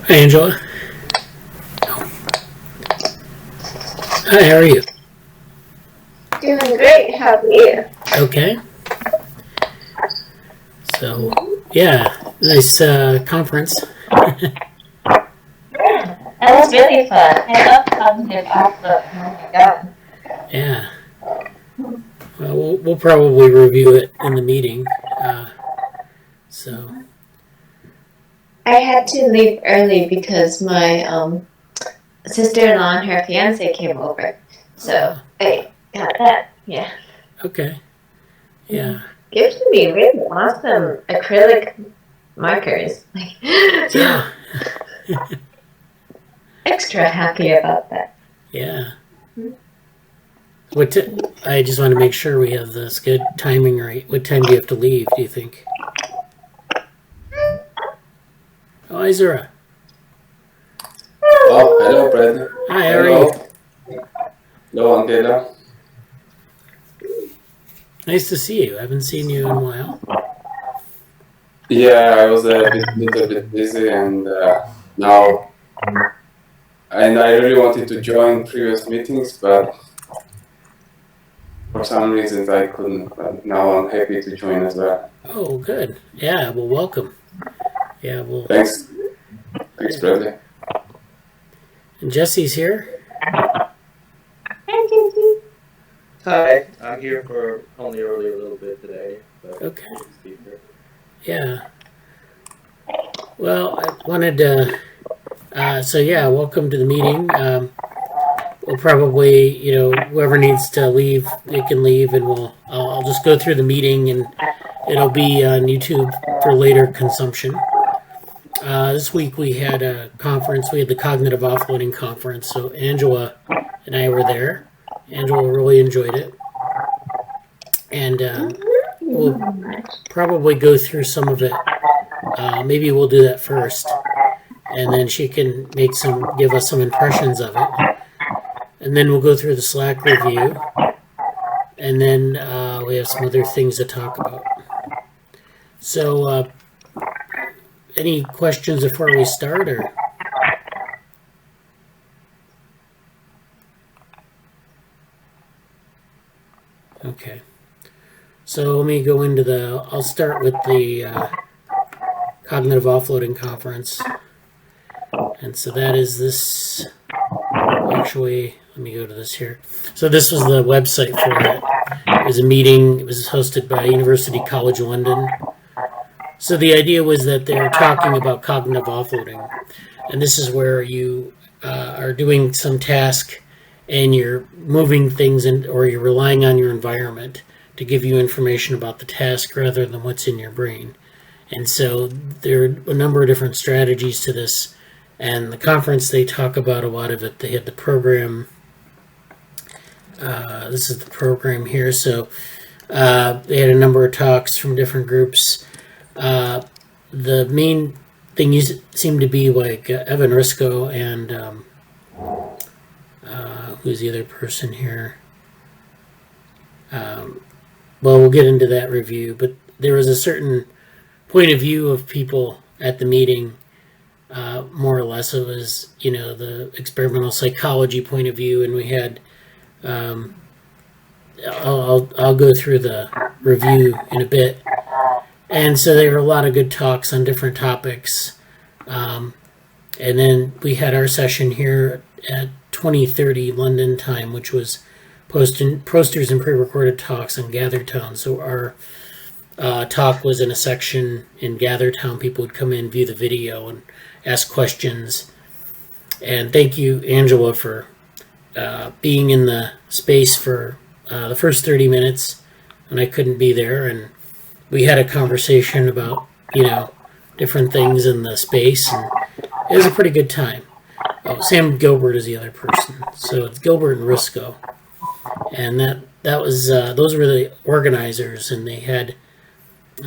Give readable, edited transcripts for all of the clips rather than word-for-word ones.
Hi, Angela. Hi, how are you? Doing great. How are you? Okay. So, yeah, nice conference. That was really fun. I love cognitive offload. Oh my god. Yeah. Well, we'll probably review it in the meeting. So, I had to leave early because my sister-in-law and her fiance came over. So I got that. Yeah. okay. Yeah. Gives me really awesome acrylic markers. Yeah. Extra happy about that. Yeah. I just want to make sure we have this good timing right. What time do you have to leave, do you think? Oh, hi, Zura. Oh, hello, Bradly. Hi, how are you? Hello, Angela. Nice to see you. I haven't seen you in a while. Yeah, I was a little bit busy, and now, and I really wanted to join previous meetings, but for some reasons I couldn't. But now I'm happy to join as well. Oh, good. Yeah, well, welcome. Yeah, well. Thanks, Bradley. And Jesse's here. Hi, I'm here for only a little bit today. But Okay. Yeah. Well, I wanted to. So yeah, welcome to the meeting. We'll probably, whoever needs to leave, they can leave, and I'll just go through the meeting, and it'll be on YouTube for later consumption. This week we had a conference. We had the Cognitive Offloading conference. So Angela and I were there. Angela really enjoyed it, and we'll probably go through some of it. Maybe we'll do that first, and then she can give us some impressions of it, and then we'll go through the Slack review, and then we have some other things to talk about. So, any questions before we start, or? Okay. So let me go into I'll start with the Cognitive Offloading Conference. And so that is this. Actually, let me go to this here. So this was the website for it. It was a meeting. It was hosted by University College London. So the idea was that they're talking about cognitive offloading. And this is where you are doing some task and you're moving things or you're relying on your environment to give you information about the task rather than what's in your brain. And so there are a number of different strategies to this. And the conference, they talk about a lot of it. They had the program. This is the program here. So they had a number of talks from different groups. The main thing seemed to be like Evan Risco and who's the other person here? Well, we'll get into that review, but there was a certain point of view of people at the meeting. More or less, it was the experimental psychology point of view, and we had. I'll go through the review in a bit, and so there were a lot of good talks on different topics, and then we had our session here at 20:30 London time, which was posters and pre-recorded talks on GatherTown. So our talk was in a section in GatherTown. People would come in, view the video, and ask questions. And thank you, Angela, for being in the space for the first 30 minutes when I couldn't be there. And we had a conversation about, different things in the space. And it was a pretty good time. Oh, Sam Gilbert is the other person. So it's Gilbert and Risco. And that was those were the organizers, and they had.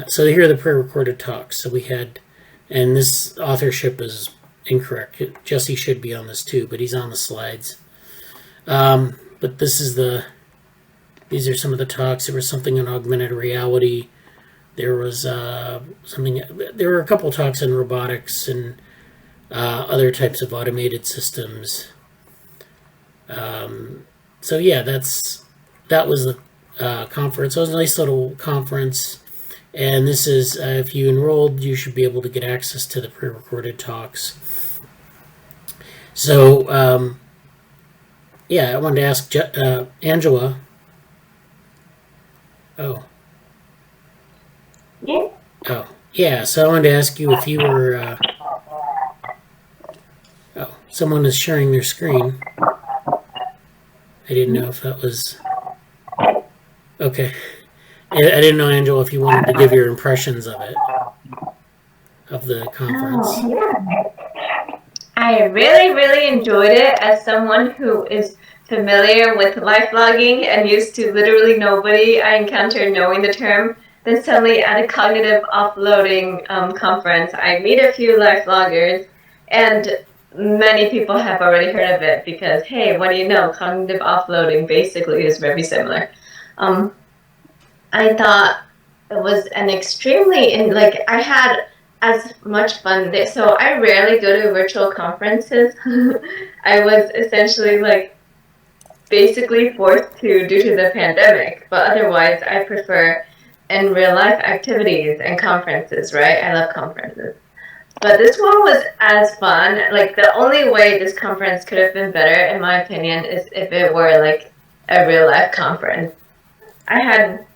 So here are the pre-recorded talks. So we had. And this authorship is incorrect. Jesse should be on this too, but he's on the slides. But these are some of the talks. There was something on augmented reality. There was there were a couple talks on robotics and other types of automated systems. So yeah, that was the conference. It was a nice little conference, and this is if you enrolled, you should be able to get access to the pre-recorded talks. So yeah, I wanted to ask Angela. Oh. Yeah. Oh, yeah. So I wanted to ask you if you were. Oh, someone is sharing their screen. I didn't know if that was. Okay. I didn't know, Angela, if you wanted to give your impressions of it, of the conference. Oh, yeah. I really, really enjoyed it as someone who is familiar with lifelogging and used to literally nobody I encountered knowing the term. Then suddenly at a cognitive offloading conference, I meet a few lifeloggers, and many people have already heard of it because, hey, what do you know? Cognitive offloading basically is very similar. I thought it was an extremely, and like I had as much fun there. So I rarely go to virtual conferences. I was essentially like basically forced to due to the pandemic, but otherwise I prefer in real life activities and conferences, right? I love conferences. But this one was as fun. Like the only way this conference could have been better, in my opinion, is if it were like a real life conference. I had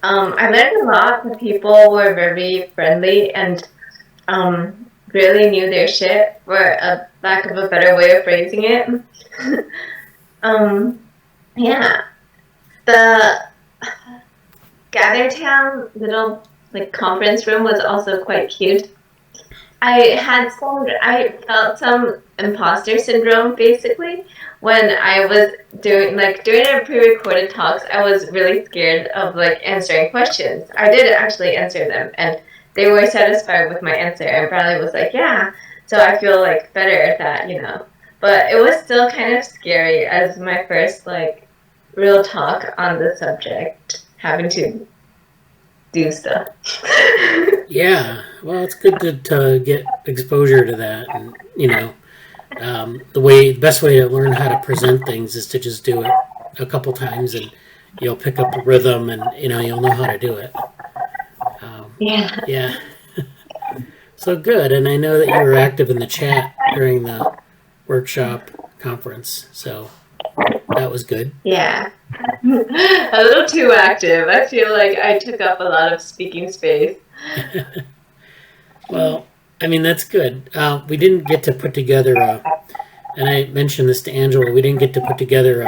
I learned a lot. The people were very friendly and really knew their shit, for a lack of a better way of phrasing it. um, yeah, the Gather Town little like conference room was also quite cute. I felt some imposter syndrome basically when I was doing a pre-recorded talks. I was really scared of like answering questions. I did actually answer them, and they were satisfied with my answer. And Bradley was like, "Yeah," so I feel like better at that, you know. But it was still kind of scary as my first like real talk on the subject, having to do stuff. Yeah, well, it's good to get exposure to that, and the best way to learn how to present things is to just do it a couple times, and you'll pick up a rhythm, and you'll know how to do it. Yeah. Yeah, so good, and I know that you were active in the chat during the workshop conference, so that was good. Yeah. A little too active. I feel like I took up a lot of speaking space. Well, I mean, that's good. We didn't get to put together and I mentioned this to Angela, we didn't get to put together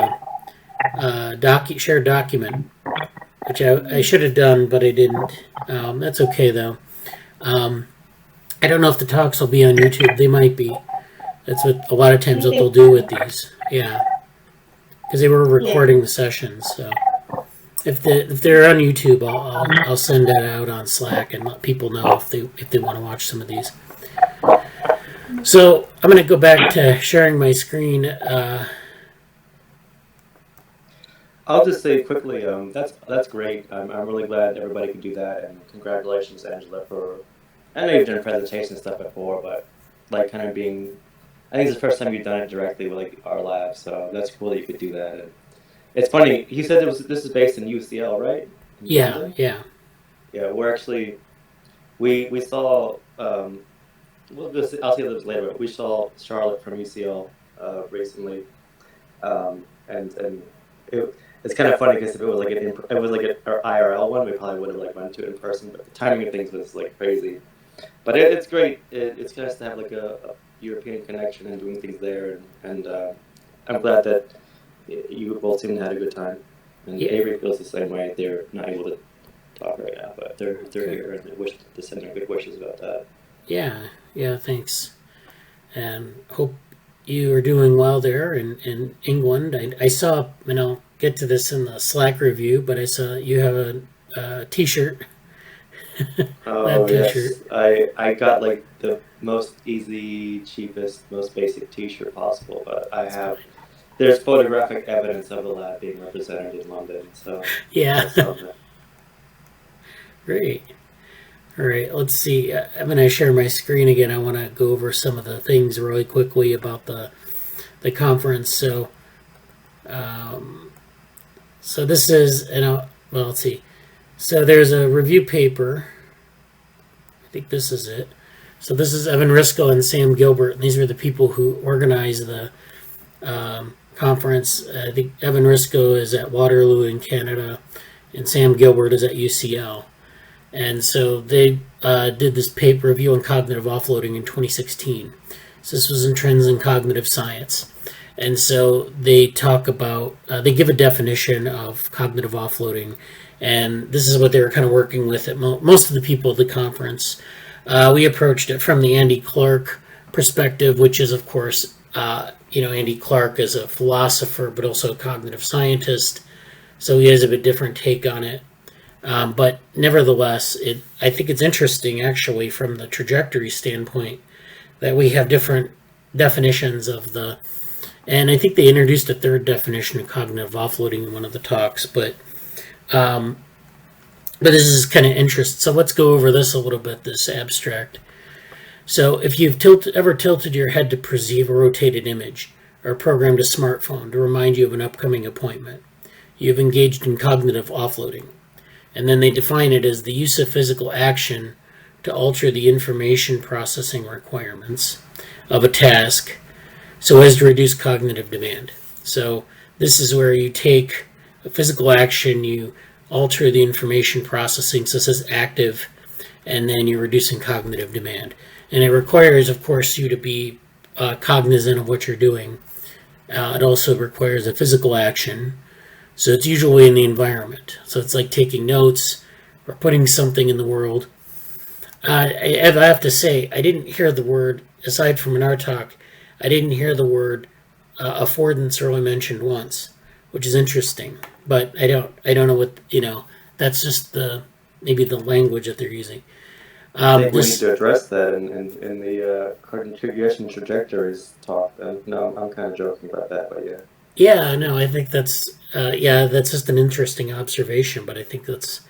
a shared document, which I should have done, but I didn't. That's okay, though. I don't know if the talks will be on YouTube. They might be. That's what a lot of times what they'll do with these. Yeah. Because they were recording the sessions, so if they're on YouTube, I'll send that out on Slack and let people know if they want to watch some of these. So I'm going to go back to sharing my screen. I'll just say quickly, that's great. I'm really glad everybody could do that, and congratulations, Angela, for. I know you've done presentation stuff before, but like kind of being. I think it's the first time you've done it directly with like our lab, so that's cool that you could do that. And it's funny. He said this is based in UCL, right? In Yeah, London? yeah. Yeah, we're actually we saw. I'll say this later. But we saw Charlotte from UCL recently, and it's kind of funny because if it was like an IRL one, we probably would have like went to it in person. But the timing of things was like crazy. But it's great. It's nice to have like a European connection and doing things there, and I'm glad that you both seem to have a good time. And Avery feels the same way. They're not able to talk right now, but they're here, and they wish to send their good wishes about that. Yeah, thanks. And hope you are doing well there in England. I saw, and I'll get to this in the Slack review, but I saw you have a T-shirt. Oh T-shirt. Yes, I got like the most easy, cheapest, most basic T-shirt possible, but there's photographic evidence of the lab being represented in London, so yeah. I saw that. Great. All right, let's see. I'm going to share my screen again. I want to go over some of the things really quickly about the conference. So, so this is, well, let's see. So there's a review paper. I think this is it. So this is Evan Risco and Sam Gilbert. And these were the people who organized the conference. I think Evan Risco is at Waterloo in Canada, and Sam Gilbert is at UCL. And so they did this paper review on cognitive offloading in 2016. So this was in Trends in Cognitive Science. And so they talk about, they give a definition of cognitive offloading. And this is what they were kind of working with at most of the people at the conference. We approached it from the Andy Clark perspective, which is, of course, Andy Clark is a philosopher, but also a cognitive scientist. So he has a bit different take on it. But nevertheless, I think it's interesting, actually, from the trajectory standpoint, that we have different definitions of the, and I think they introduced a third definition of cognitive offloading in one of the talks, but this is kind of interesting. So let's go over this a little bit, this abstract. So if you've ever tilted your head to perceive a rotated image, or programmed a smartphone to remind you of an upcoming appointment, you've engaged in cognitive offloading. And then they define it as the use of physical action to alter the information processing requirements of a task so as to reduce cognitive demand. So this is where you take a physical action, you alter the information processing, so this is active, and then you're reducing cognitive demand. And it requires, of course, you to be cognizant of what you're doing. It also requires a physical action. So it's usually in the environment. So it's like taking notes or putting something in the world. I have to say, I didn't hear the word, aside from in our talk, I didn't hear the word affordance really mentioned once, which is interesting. But I don't know what, that's just maybe the language that they're using. I think we need to address that in the cognition trajectories talk. No, I'm kind of joking about that, but yeah. Yeah, no, I think that's just an interesting observation, but I think that's,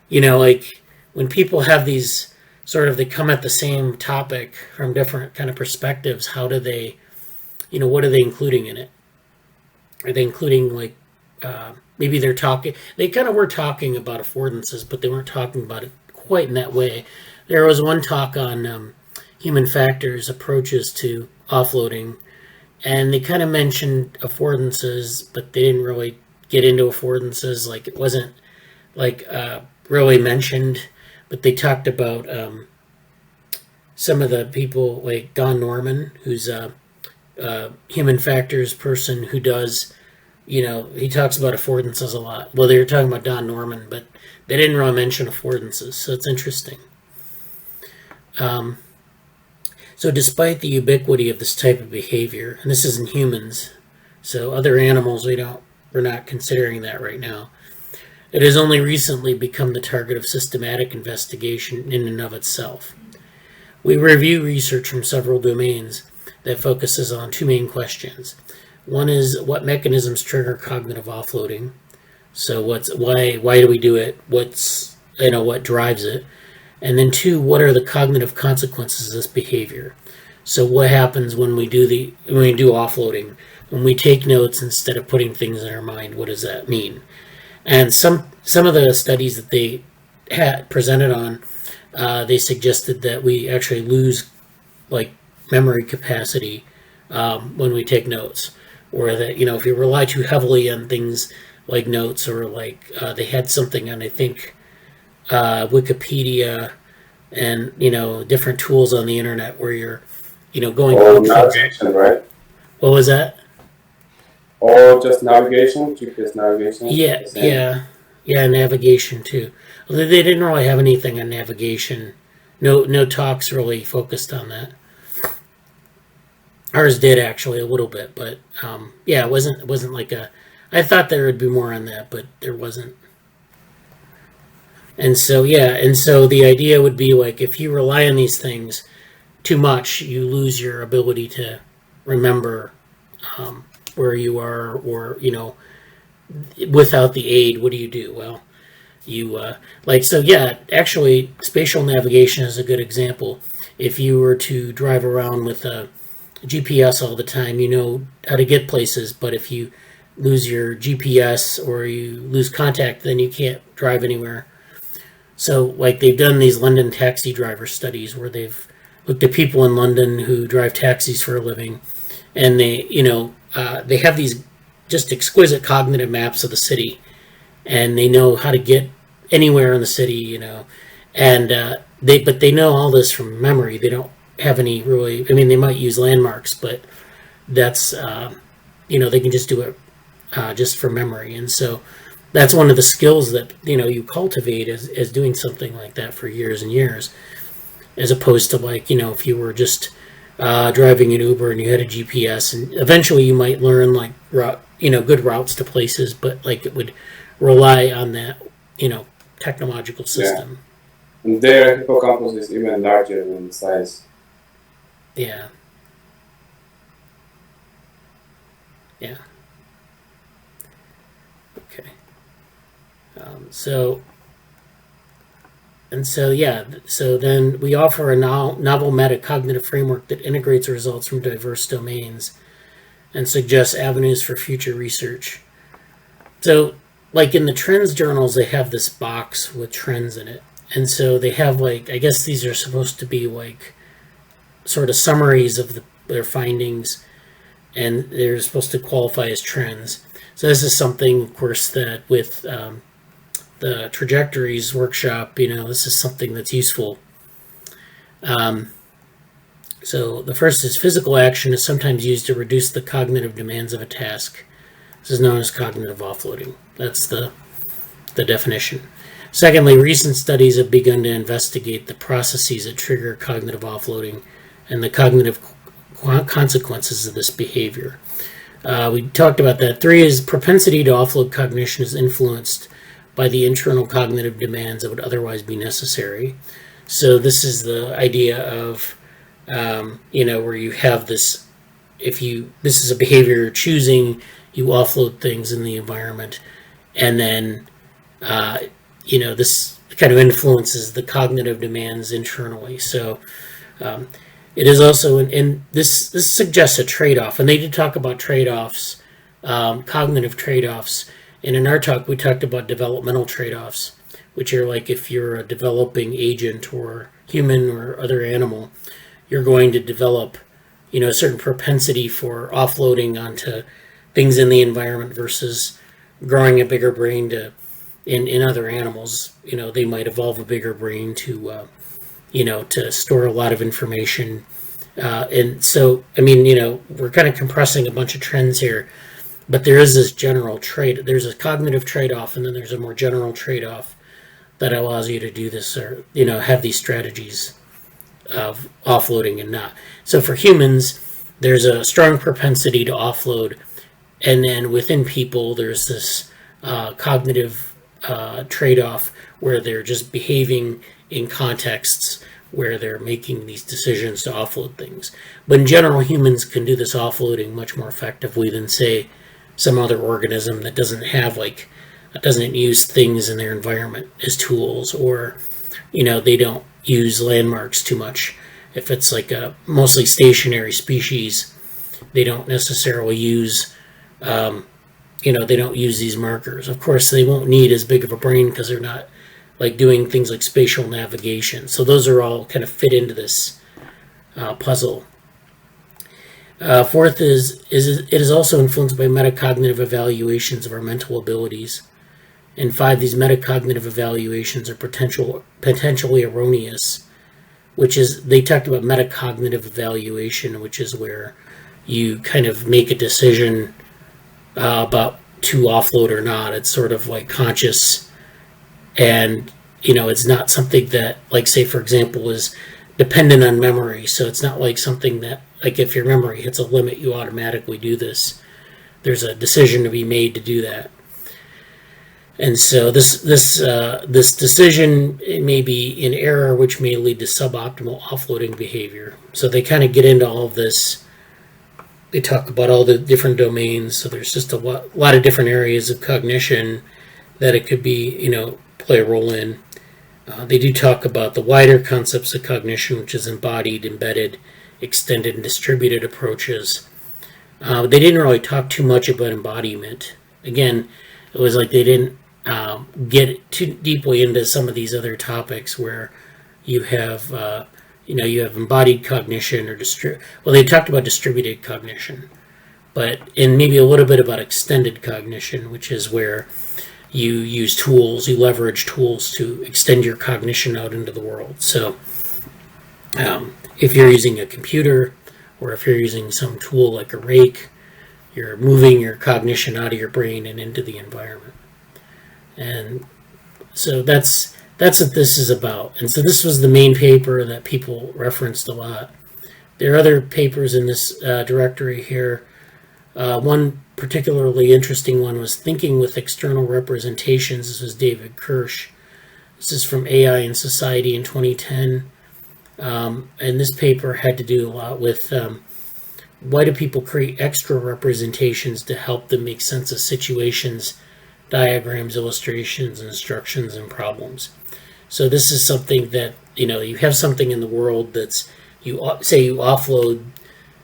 like when people have these they come at the same topic from different kind of perspectives, how do they, what are they including in it? Are they including maybe they kind of were talking about affordances, but they weren't talking about it quite in that way. There was one talk on human factors approaches to offloading, and they kind of mentioned affordances, but they didn't really get into affordances. It wasn't really mentioned, but they talked about some of the people like Don Norman, who's a human factors person who does, he talks about affordances a lot. Well, they were talking about Don Norman, but they didn't really mention affordances, so it's interesting. So despite the ubiquity of this type of behavior, and this is in humans, so other animals we're not considering that right now, it has only recently become the target of systematic investigation in and of itself. We review research from several domains that focuses on two main questions. One is what mechanisms trigger cognitive offloading. So why do we do it? What drives it? And then two, what are the cognitive consequences of this behavior? So what happens when we do offloading? When we take notes instead of putting things in our mind, what does that mean? And some of the studies that they had presented on, they suggested that we actually lose memory capacity when we take notes, or that if you rely too heavily on things like notes, or they had something on, I think, Wikipedia and different tools on the internet where you're going or navigation, right? What was that? Or just navigation, GPS navigation. Yeah, navigation too. Although they didn't really have anything on navigation. No talks really focused on that. Ours did actually a little bit, but it wasn't like a. I thought there would be more on that, but there wasn't. And so the idea would be if you rely on these things too much, you lose your ability to remember where you are, or without the aid, what do you do? Well, Actually, spatial navigation is a good example. If you were to drive around with a GPS all the time, you know how to get places, but if you lose your GPS or you lose contact, then you can't drive anywhere. So, like, they've done these London taxi driver studies where they've looked at people in London who drive taxis for a living, and they have these just exquisite cognitive maps of the city, and they know how to get anywhere in the city, and they know all this from memory. They don't have any really. I mean, they might use landmarks, but that's they can just do it just for memory, and so that's one of the skills that you cultivate as doing something like that for years and years, as opposed to if you were just driving an Uber and you had a GPS, and eventually you might learn good routes to places, but it would rely on that technological system. Yeah. And their hippocampus is even larger in size. Yeah. Yeah. Okay. So then we offer a novel metacognitive framework that integrates results from diverse domains and suggests avenues for future research. So, in the trends journals, they have this box with trends in it. And so they have, I guess these are supposed to be, sort of summaries of their findings, and they're supposed to qualify as trends. So this is something, of course, that with the Trajectories workshop, this is something that's useful. So the first is physical action is sometimes used to reduce the cognitive demands of a task. This is known as cognitive offloading. That's the definition. Secondly, recent studies have begun to investigate the processes that trigger cognitive offloading and the cognitive consequences of this behavior. We talked about that. 3 is propensity to offload cognition is influenced by the internal cognitive demands that would otherwise be necessary. So this is the idea of, where you have this, this is a behavior you're choosing, you offload things in the environment, and then, this kind of influences the cognitive demands internally. So it is also, and this suggests a trade-off, and they did talk about trade-offs, cognitive trade-offs. And in our talk, we talked about developmental trade-offs, which are if you're a developing agent or human or other animal, you're going to develop, a certain propensity for offloading onto things in the environment versus growing a bigger brain in other animals. They might evolve a bigger brain to store a lot of information. And so, we're kind of compressing a bunch of trends here. But there is this general trade. There's a cognitive trade-off, and then there's a more general trade-off that allows you to do this, or have these strategies of offloading and not. So for humans, there's a strong propensity to offload, and then within people, there's this cognitive trade-off where they're just behaving in contexts where they're making these decisions to offload things. But in general, humans can do this offloading much more effectively than, say, some other organism that doesn't have doesn't use things in their environment as tools, or they don't use landmarks too much. If it's a mostly stationary species, they don't necessarily use they don't use these markers. Of course, they won't need as big of a brain because they're not doing things like spatial navigation. So those are all kind of fit into this puzzle. Fourth is it is also influenced by metacognitive evaluations of our mental abilities. And 5, these metacognitive evaluations are potentially erroneous, which is, they talked about metacognitive evaluation, which is where you kind of make a decision about to offload or not. It's sort of conscious, and it's not something that, say for example, is dependent on memory. So it's not something that, if your memory hits a limit, you automatically do this. There's a decision to be made to do that. And so this decision, it may be in error, which may lead to suboptimal offloading behavior. So they kind of get into all of this. They talk about all the different domains. So there's just a lot of different areas of cognition that it could be, play a role in. They do talk about the wider concepts of cognition, which is embodied, embedded, extended, and distributed approaches. They didn't really talk too much about embodiment. Again, it was like they didn't get too deeply into some of these other topics where you have, you have embodied cognition or they talked about distributed cognition, and maybe a little bit about extended cognition, which is where you use tools, you leverage tools to extend your cognition out into the world. So if you're using a computer or if you're using some tool like a rake, you're moving your cognition out of your brain and into the environment. And so that's what this is about. And so this was the main paper that people referenced a lot. There are other papers in this directory here. One particularly interesting one was Thinking with External Representations. This was David Kirsch. This is from AI and Society in 2010. And this paper had to do a lot with why do people create extra representations to help them make sense of situations, diagrams, illustrations, instructions, and problems. So this is something that, you have something in the world that's, you offload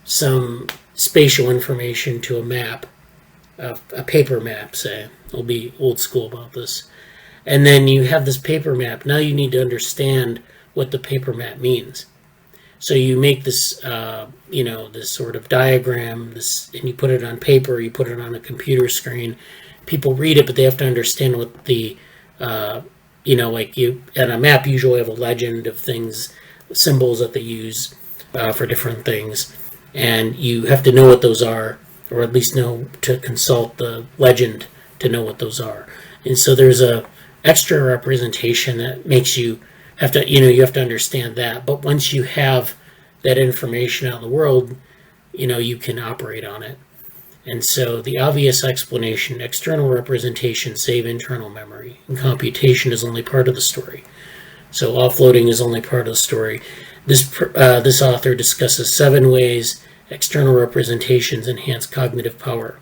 some spatial information to a map, a paper map, say. I'll be old school about this. And then you have this paper map. Now you need to understand what the paper map means. So you make this, this sort of diagram, and you put it on paper, you put it on a computer screen. People read it, but they have to understand what the, and a map usually have a legend of things, symbols that they use for different things. And you have to know what those are, or at least know to consult the legend to know what those are. And so there's a extra representation that makes you have to, you have to understand that. But once you have that information out in the world, you can operate on it. And so the obvious explanation, external representation save internal memory, and computation is only part of the story. So offloading is only part of the story. This author discusses 7 ways external representations enhance cognitive power.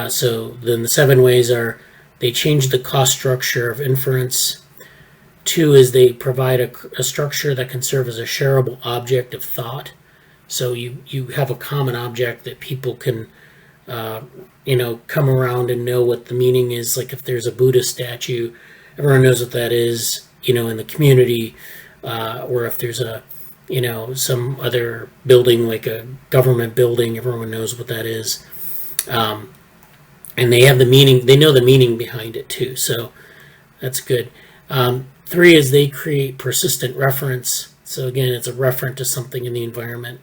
So then the 7 ways are: they change the cost structure of inference. 2 is they provide a structure that can serve as a shareable object of thought. So you have a common object that people can, come around and know what the meaning is. Like if there's a Buddha statue, everyone knows what that is, in the community. Or if there's some other building, like a government building, everyone knows what that is. And they have the meaning, they know the meaning behind it too. So that's good. 3 is they create persistent reference. So again, it's a referent to something in the environment.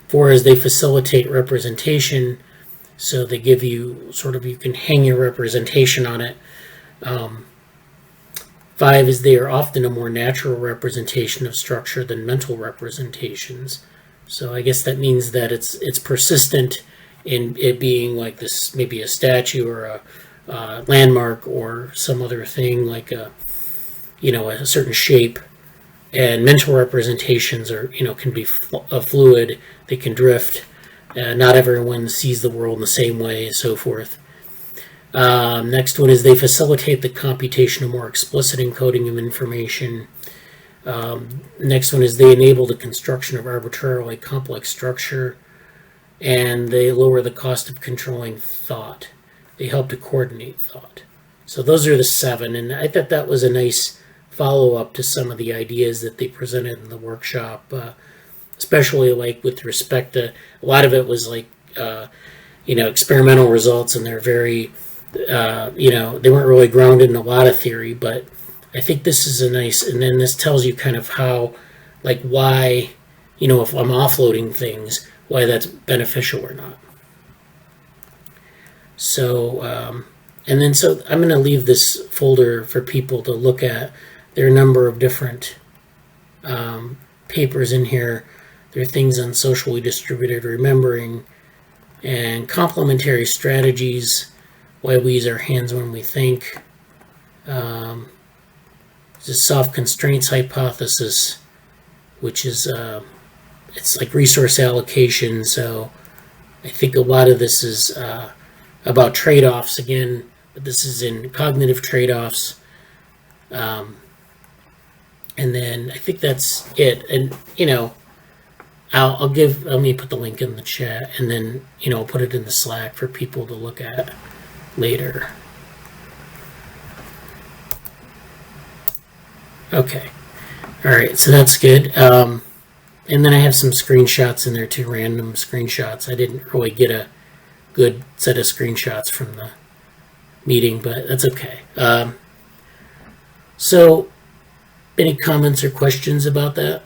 4 is they facilitate representation. So they give you you can hang your representation on it. 5 is they are often a more natural representation of structure than mental representations. So I guess that means that it's persistent in it being like this, maybe a statue or a landmark or some other thing like a certain shape. And mental representations are, can be fluid. They can drift. Not everyone sees the world in the same way, and so forth. Next one is they facilitate the computation of more explicit encoding of information. Next one is they enable the construction of arbitrarily complex structure, and they lower the cost of controlling thought. They help to coordinate thought. So those are the 7, and I thought that was a nice follow-up to some of the ideas that they presented in the workshop, especially like with respect to, a lot of it was like, experimental results, and they're very, they weren't really grounded in a lot of theory, but I think this is a nice, and then this tells you kind of how, like why, if I'm offloading things, why that's beneficial or not. So, and then so I'm going to leave this folder for people to look at. There are a number of different papers in here. There are things on socially distributed remembering and complementary strategies, why we use our hands when we think. The soft constraints hypothesis, which is it's like resource allocation. So I think a lot of this is about trade-offs. Again, but this is in cognitive trade-offs. And then I think that's it. And, let me put the link in the chat, and then, I'll put it in the Slack for people to look at later. Okay. All right, so that's good. And then I have some screenshots in there too, random screenshots. I didn't really get a good set of screenshots from the meeting, but that's okay. So, any comments or questions about that?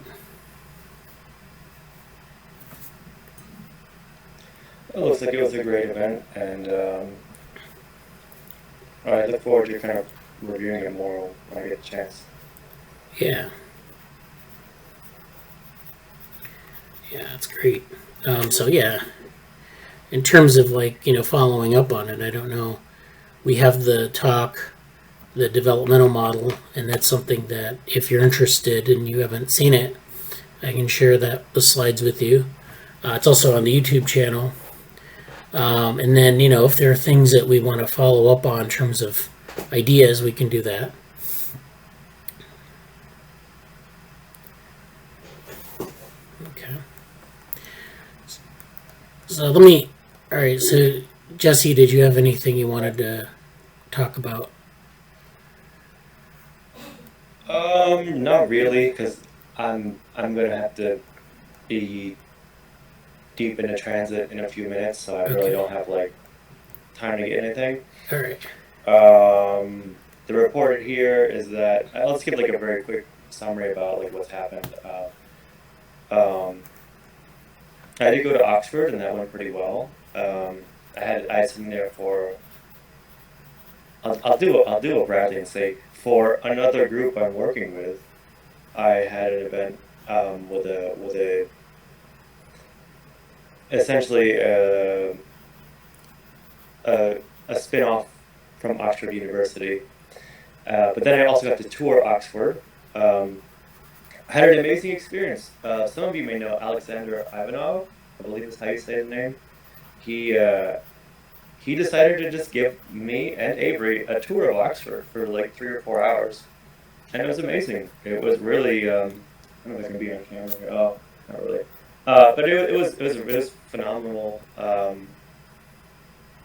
It looks like it was a great event, and I look forward to kind of reviewing it more when I get the chance. Yeah. Yeah, that's great. So yeah, in terms of following up on it, I don't know. We have the talk, the developmental model, and that's something that if you're interested and you haven't seen it, I can share the slides with you. It's also on the YouTube channel. And then, if there are things that we want to follow up on in terms of ideas, we can do that. Okay. So all right, so Jesse, did you have anything you wanted to talk about? Not really, because I'm gonna have to be deep into transit in a few minutes, so I really don't have time to get anything. All right. The report here is that let's give a very quick summary about what's happened. I did go to Oxford, and that went pretty well. I had something there for. I'll do a Bradly and say for another group I'm working with. I had an event with a essentially a spin-off from Oxford University. But then I also got to tour Oxford. I had an amazing experience. Some of you may know Alexander Ivanov, I believe is how you say his name. He decided to just give me and Avery a tour of Oxford for 3 or 4 hours. And it was amazing. It was really, I don't know if I can be on camera here. Oh, not really. But it was phenomenal.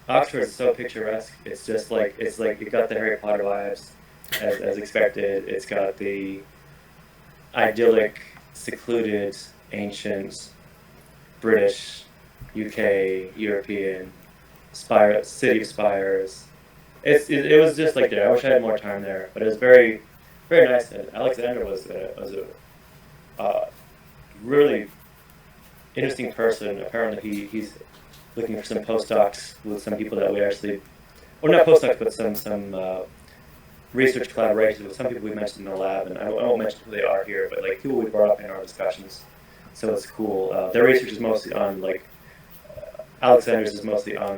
Oxford is so picturesque. It's just it got the Harry Potter vibes as expected. It's got the idyllic, secluded, ancient, British, UK, European city of spires. It was just there. I wish I had more time there, but it was very, very nice. And Alexander was a really interesting person. Apparently, he's looking for some postdocs with some people that we actually, or not postdocs, but some research collaborations with some people we mentioned in the lab, and I won't mention who they are here, but people we brought up in our discussions. So it's cool. Their research is mostly on Alexander's is mostly on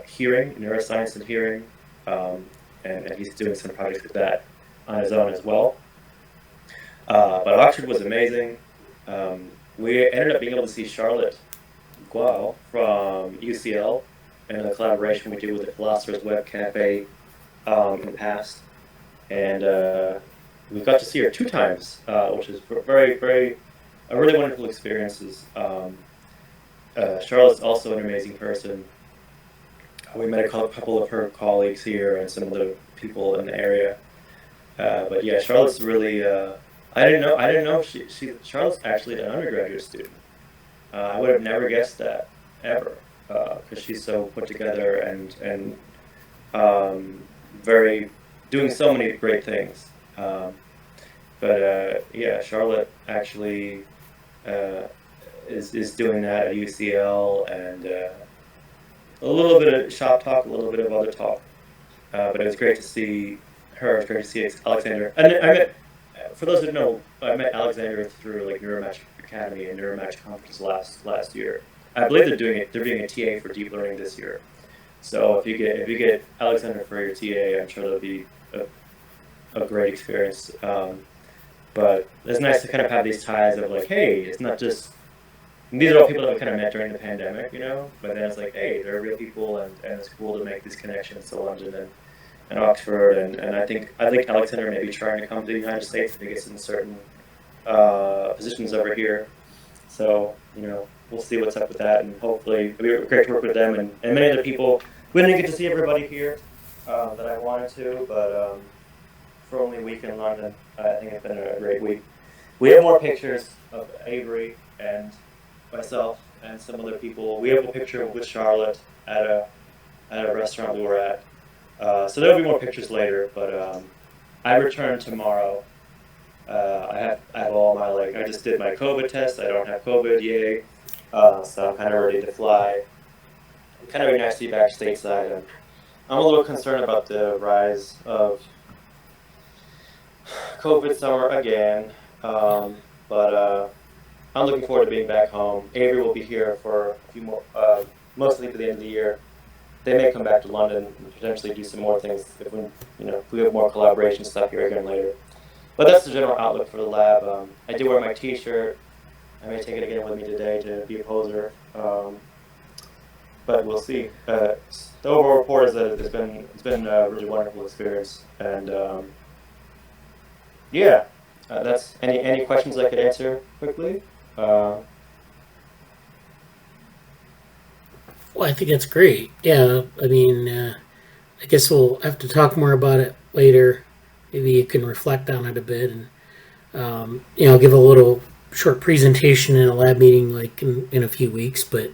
hearing, neuroscience and hearing, and he's doing some projects with that on his own as well. But Oxford was amazing. We ended up being able to see Charlotte Guo from UCL and the collaboration we did with the Philosopher's Web Cafe in the past. And we got to see her 2 times, which is very, very, a really wonderful experiences. Charlotte's also an amazing person. We met a couple of her colleagues here and some other people in the area. But yeah, Charlotte's really, I didn't know Charlotte's actually an undergraduate student. I would have never guessed that ever, because she's so put together and very doing so many great things. But yeah, Charlotte actually is doing that at UCL, and a little bit of shop talk, a little bit of other talk. But it was great to see her. It was great to see Alexander. And I met, for those who don't know, I met Alexander through Neuromatch Academy and Neuromatch conference last year. I believe they're doing a TA for deep learning this year. So if you get Alexander for your TA, I'm sure that'll be a great experience. But it's nice to kind of have these ties of hey, it's not just these are all people that we kind of met during the pandemic, you know. But then it's like, hey, they're real people, and it's cool to make these connections to London and Oxford, and I think Alexander may be trying to come to the United States to get some certain positions over here. So, you know, we'll see what's up with that, and hopefully it'll be great to work with them and many other people. We didn't get to see everybody here that I wanted to, but for only a week in London, I think it's been a great week. We have more pictures of Avery and myself and some other people. We have a picture with Charlotte at a restaurant we were at. So there'll be more pictures later, but I return tomorrow. I have all my, like, I just did my COVID test. I don't have COVID, yay. So I'm kind of ready to fly. It's kind of nice to be back stateside. And I'm a little concerned about the rise of COVID summer again. But I'm looking forward to being back home. Avery will be here for a few more, mostly to the end of the year. They may come back to London and potentially do some more things if we, you know, if we have more collaboration stuff here again later. But that's the general outlook for the lab. I did wear my T-shirt. I may take it again with me today to be a poser. But we'll see. The overall report is that it's been a really wonderful experience. And yeah, that's any questions I could answer quickly. Well, I think that's great. Yeah, I mean, I guess we'll have to talk more about it later. Maybe you can reflect on it a bit and, you know, give a little short presentation in a lab meeting like in a few weeks. But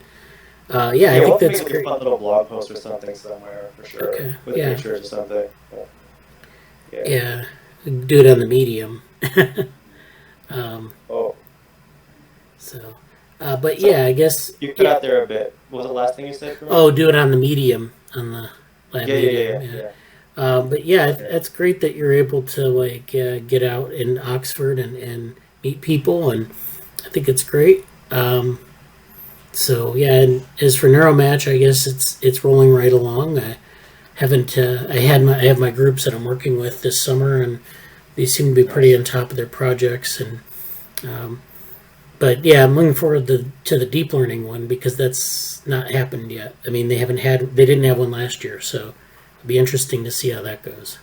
yeah, I think that's great. A fun little blog post or something somewhere for sure, Okay. with Yeah. pictures or something. Yeah, do it on the Medium. Oh, So, but yeah, I guess. you cut out there a bit. What was the last thing you said? Oh, do it on the Medium on the lab Yeah. Medium. But yeah, that's great that you're able to like get out in Oxford and meet people, and I think it's great. So yeah, and as for Neuromatch, I guess it's rolling right along. I haven't I have my groups that I'm working with this summer, and they seem to be pretty on top of their projects. And but yeah, I'm looking forward to the deep learning one because that's not happened yet. I mean, they didn't have one last year, so it'll be interesting to see how that goes.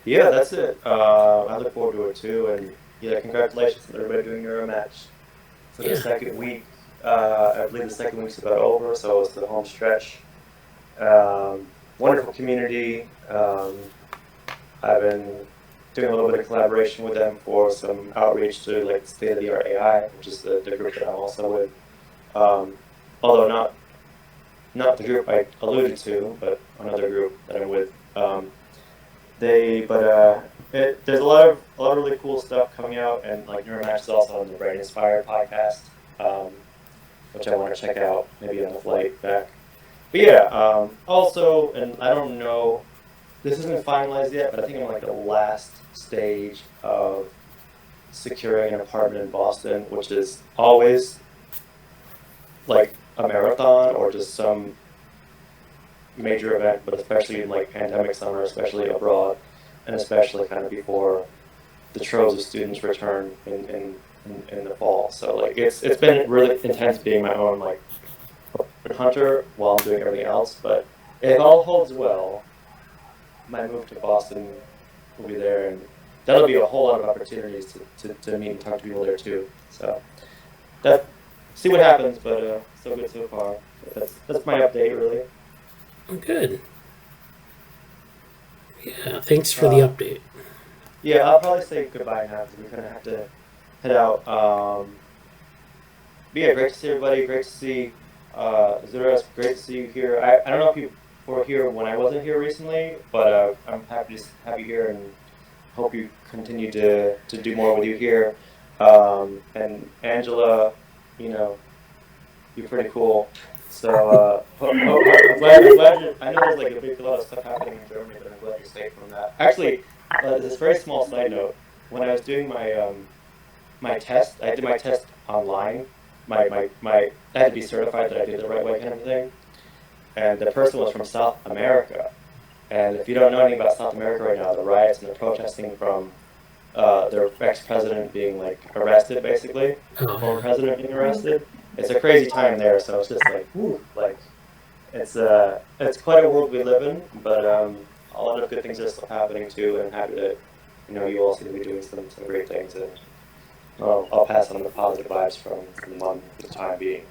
Yeah, that's it. I look forward to it too, and yeah, congratulations to everybody doing Neuromatch for the second week. I believe the second week's about over, so it's the home stretch. Wonderful community. I've been doing a little bit of collaboration with them for some outreach to like state-of-the-art AI, which is the group that I'm also with. Although not the group I alluded to, but another group that I'm with. There's a lot of really cool stuff coming out, and like Neuromatch is also on the Brain Inspired podcast, which I want to check out maybe on the flight back. But yeah, also, and I don't know, this isn't finalized yet, but I think I'm like the last stage of securing an apartment in Boston, which is always like a marathon or just some major event, but especially in like pandemic summer, especially abroad, and especially kind of before the troves of students return in the fall. So like it's been really intense being my own like hunter while I'm doing everything else, but if all holds well, my move to Boston will be there, and that'll be a whole lot of opportunities to meet and talk to people there too. So that see what happens, but so good so far. But that's my update really. Good. Yeah, thanks for the update. Yeah, I'll probably say goodbye now because we're gonna have to head out. But yeah, great to see everybody. Great to see Zura. Great to see you here. I don't know if you were here when I wasn't here recently, but I'm happy to have you here and hope you continue to do more with you here. And Angela, you know, you're pretty cool. So I'm glad I know there's like a lot of stuff happening in Germany, but I'm glad you're safe from that. Actually, this very small side note: when I was doing my my test, I did my test online. I had to be certified that I did the right way, kind of thing. And the person was from South America. And if you don't know anything about South America right now, the riots and the protesting from their ex-president being like arrested, basically, former Oh, president being arrested. It's a crazy time there, so it's just like, whew, like it's quite a world we live in, but a lot of good things are still happening too, and happy that you all seem to be doing some great things, and I'll pass on the positive vibes from the mom for the time being.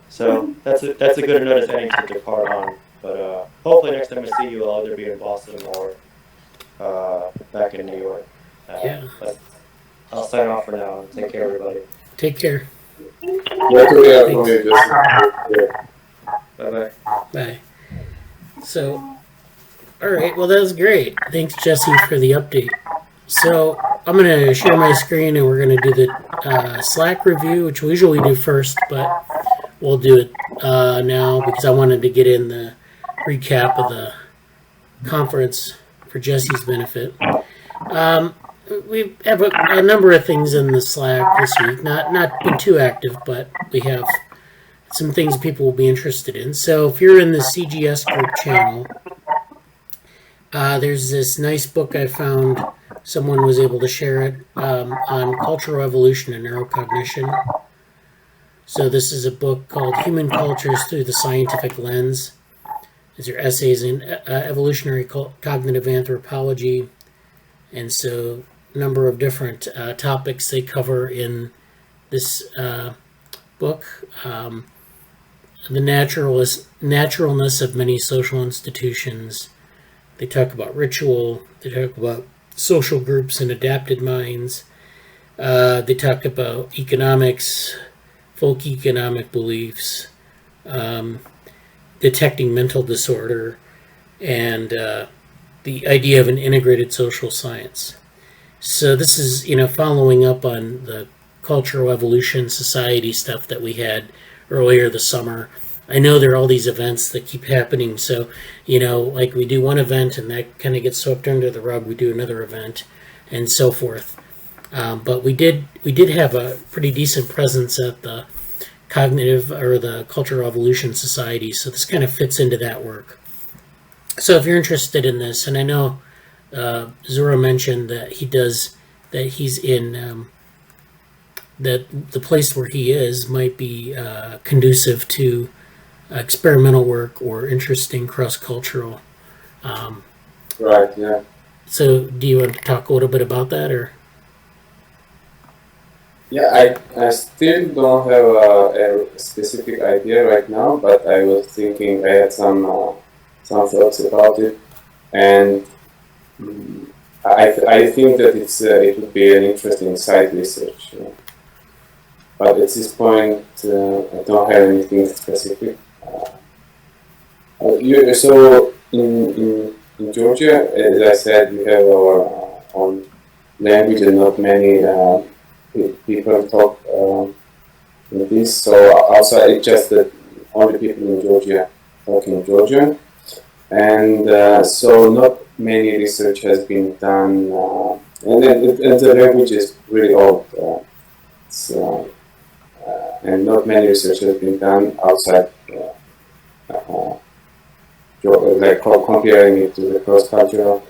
So that's a good note as any to depart on. But hopefully next time I see you, I'll either be in Boston or back in New York. yeah. But I'll sign off for now and take care, everybody. Take care. Glad to hear from you, Jesse. Yeah. Bye bye. Bye. So, all right. Well, that was great. Thanks, Jesse, for the update. So I'm going to share my screen and we're going to do the Slack review, which we usually do first, but we'll do it now because I wanted to get in the recap of the conference for Jesse's benefit. We have a number of things in the Slack this week. Not been too active, but we have some things people will be interested in. So if you're in the CGS group channel, there's this nice book I found. Someone was able to share it on cultural evolution and neurocognition. So this is a book called Human Cultures Through the Scientific Lens. These are essays in evolutionary cognitive anthropology. And so a number of different topics they cover in this book. The naturalness of many social institutions. They talk about ritual. They talk about social groups and adapted minds. They talk about economics, folk economic beliefs, detecting mental disorder, and the idea of an integrated social science. So this is, following up on the cultural evolution society stuff that we had earlier this summer. I know there are all these events that keep happening, so like we do one event and that kind of gets swept under the rug. We do another event, and so forth. But we did have a pretty decent presence at the Cognitive or the Cultural Evolution Society, so this kind of fits into that work. So if you're interested in this, and I know Zura mentioned that he's in that the place where he is might be conducive to experimental work or interesting cross-cultural. Right, yeah. So do you want to talk a little bit about that, or? Yeah, I still don't have a specific idea right now, but I was thinking I had some thoughts about it, and I think that it would be an interesting side research. But at this point, I don't have anything specific. So in Georgia, as I said, we have our own language and not many people talk in this. So also it's just that only people in Georgia talk in Georgian. And so not many research has been done. And the language is really old. And not many research has been done outside, like comparing it to the cross-cultural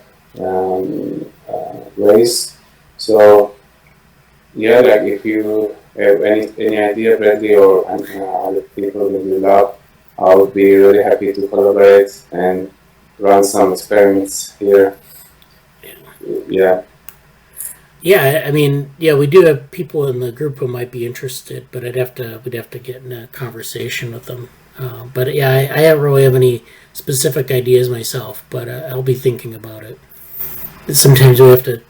ways. So yeah, like if you have any idea, Bradly, or other people that you love, I would be really happy to collaborate and run some experiments here. Yeah. Yeah, I mean, yeah, we do have people in the group who might be interested, but we'd have to get in a conversation with them. But yeah, I don't really have any specific ideas myself, but I'll be thinking about it. Sometimes we have to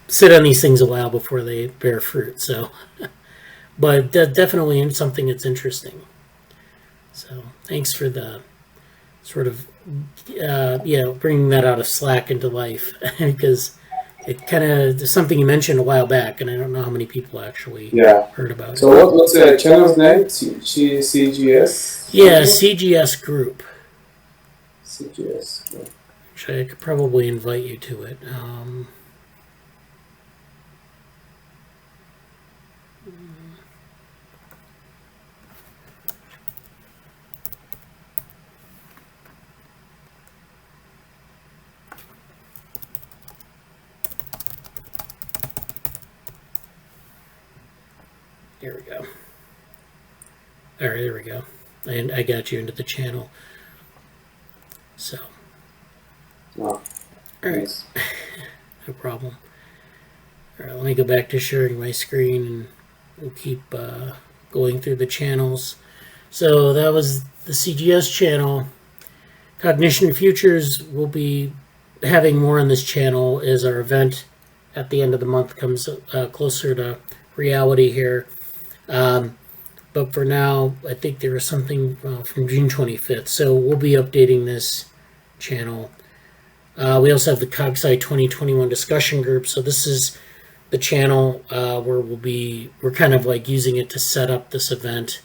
sit on these things a while before they bear fruit. So, but definitely something that's interesting. So thanks for the sort of bringing that out of Slack into life because. It kind of is something you mentioned a while back, and I don't know how many people actually heard about it. So what's the channel's name? CGS? Yeah, CGS Group. CGS. Actually, I could probably invite you to it. Here we go. All right, there we go. And I got you into the channel. So. Oh, All right. thanks. No problem. All right, let me go back to sharing my screen and we'll keep going through the channels. So that was the CGS channel. Cognition Futures will be having more on this channel as our event at the end of the month comes closer to reality here. But for now, I think there was something from June 25th. So we'll be updating this channel. We also have the CogSci 2021 discussion group. So this is the channel where we're kind of like using it to set up this event.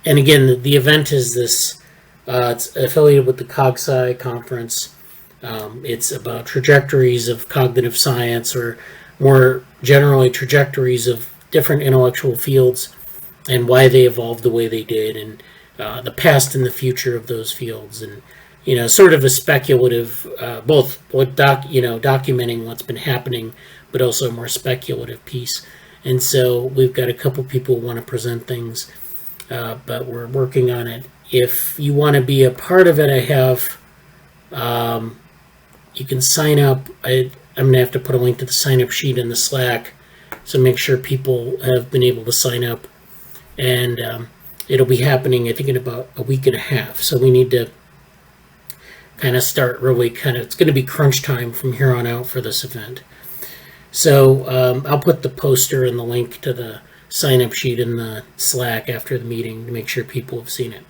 And again, the event is this, it's affiliated with the CogSci conference. It's about trajectories of cognitive science, or more generally trajectories of different intellectual fields and why they evolved the way they did, and the past and the future of those fields, and sort of a speculative, both documenting what's been happening, but also a more speculative piece. And so we've got a couple people who want to present things, but we're working on it. If you want to be a part of it, I have, you can sign up. I'm going to have to put a link to the sign-up sheet in the Slack, so make sure people have been able to sign up. And it'll be happening, I think, in about a week and a half. So we need to kind of start really it's going to be crunch time from here on out for this event. So I'll put the poster and the link to the sign-up sheet in the Slack after the meeting to make sure people have seen it.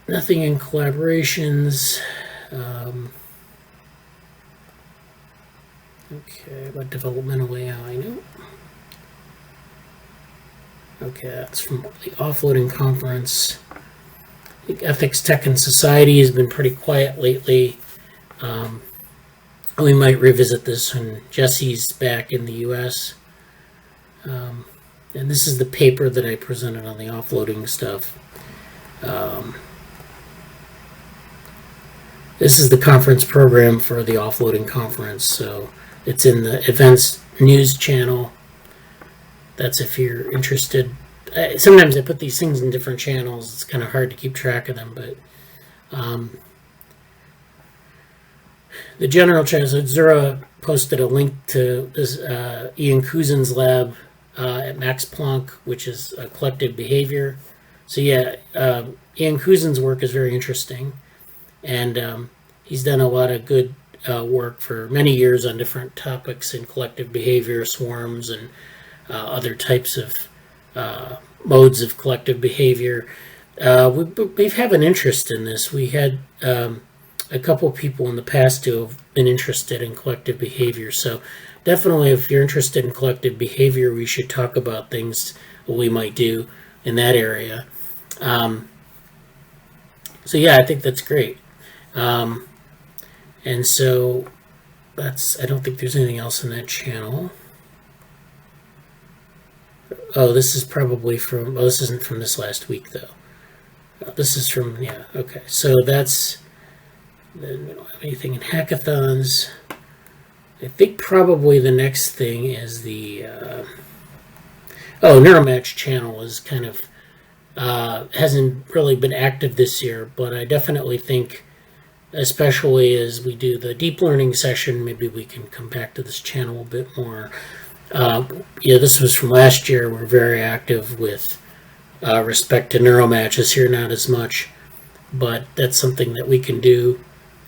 Nothing in collaborations. Okay, about developmental AI, no. Okay, that's from the Offloading conference. I think Ethics, Tech, and Society has been pretty quiet lately. We might revisit this when Jesse's back in the U.S. And this is the paper that I presented on the offloading stuff. This is the conference program for the offloading conference, so it's in the events news channel. That's if you're interested. Sometimes I put these things in different channels. It's kind of hard to keep track of them, but the general channel, so Zura posted a link to this Ian Cousin's lab at Max Planck, which is collective behavior. So yeah, Ian Cousin's work is very interesting, and he's done a lot of good work for many years on different topics in collective behavior, swarms, and other types of modes of collective behavior. We have an interest in this. We had a couple of people in the past who have been interested in collective behavior. So definitely, if you're interested in collective behavior, we should talk about things we might do in that area. So yeah, I think that's great. And so I don't think there's anything else in that channel. Oh, this is probably from, this isn't from this last week though. This is from, yeah, okay. So that's, then we don't have anything in hackathons. I think probably the next thing is the, Neuromatch channel is kind of, hasn't really been active this year, but I definitely think, especially as we do the deep learning session, maybe we can come back to this channel a bit more. This was from last year. We're very active with respect to Neuromatch. This year, not as much, but that's something that we can do.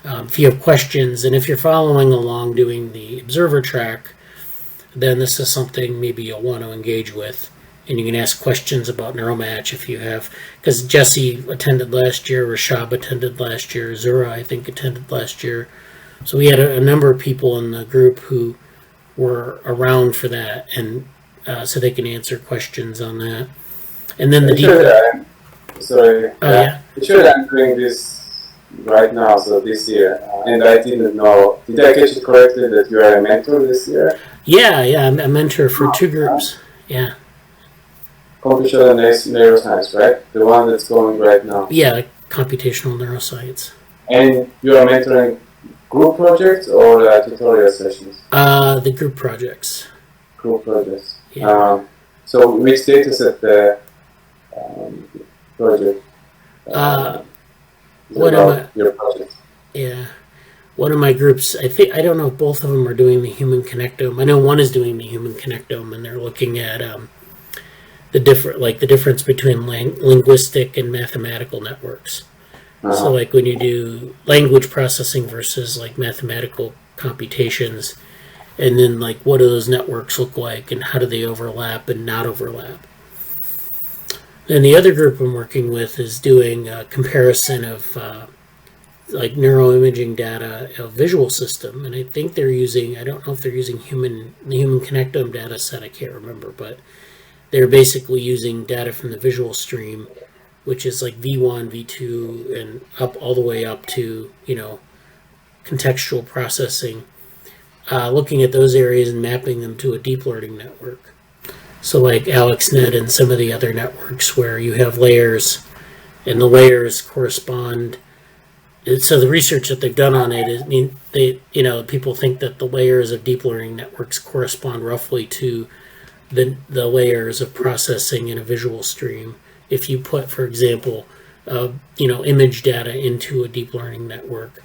If you have questions, and if you're following along doing the observer track, then this is something maybe you'll want to engage with, and you can ask questions about Neuromatch if you have, because Jesse attended last year, Rashab attended last year, Zura, I think, attended last year. So we had a number of people in the group who were around for that, and so they can answer questions on that. And then the Sure, I'm doing this right now, so this year, and I didn't know. Did I catch it correctly that you are a mentor this year? Yeah, I'm a mentor for two groups. Yeah. Computational neuroscience, right? The one that's going right now. Yeah, computational neuroscience. And you are mentoring group projects or tutorial sessions? The group projects. Group projects. Yeah. So which data set the project is What am about your project? Yeah. One of my groups, I don't know if both of them are doing the human connectome. I know one is doing the human connectome, and they're looking at the difference between linguistic and mathematical networks. So like when you do language processing versus like mathematical computations, and then like what do those networks look like, and how do they overlap and not overlap. And the other group I'm working with is doing a comparison of like neuroimaging data, a visual system, and I think they're using, I don't know if they're using the human connectome data set, I can't remember, but they're basically using data from the visual stream, which is like V1, V2, and up all the way up to, contextual processing, looking at those areas and mapping them to a deep learning network. So like AlexNet and some of the other networks where you have layers, and the layers correspond. So the research that they've done on it is, people think that the layers of deep learning networks correspond roughly to the layers of processing in a visual stream. If you put, for example, image data into a deep learning network,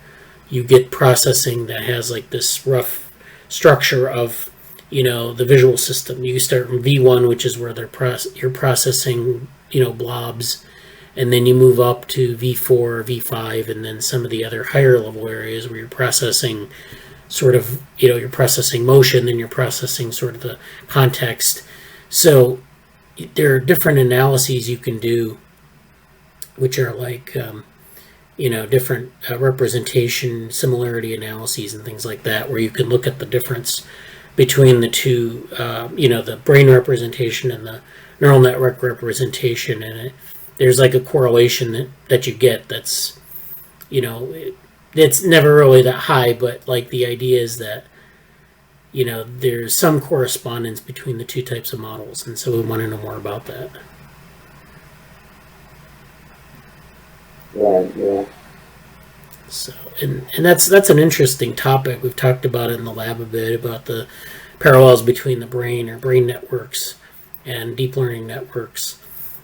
you get processing that has like this rough structure of, the visual system. You start from V1, which is where you're processing, blobs. And then you move up to V4, V5, and then some of the other higher level areas where you're processing sort of, you're processing motion, then you're processing sort of the context. So there are different analyses you can do, which are like, different representation, similarity analyses and things like that, where you can look at the difference between the two, the brain representation and the neural network representation, and there's like a correlation that you get that's, it's never really that high, but like the idea is that, there's some correspondence between the two types of models, and so we want to know more about that. Right, yeah. So, and that's an interesting topic. We've talked about it in the lab a bit, about the parallels between the brain or brain networks and deep learning networks.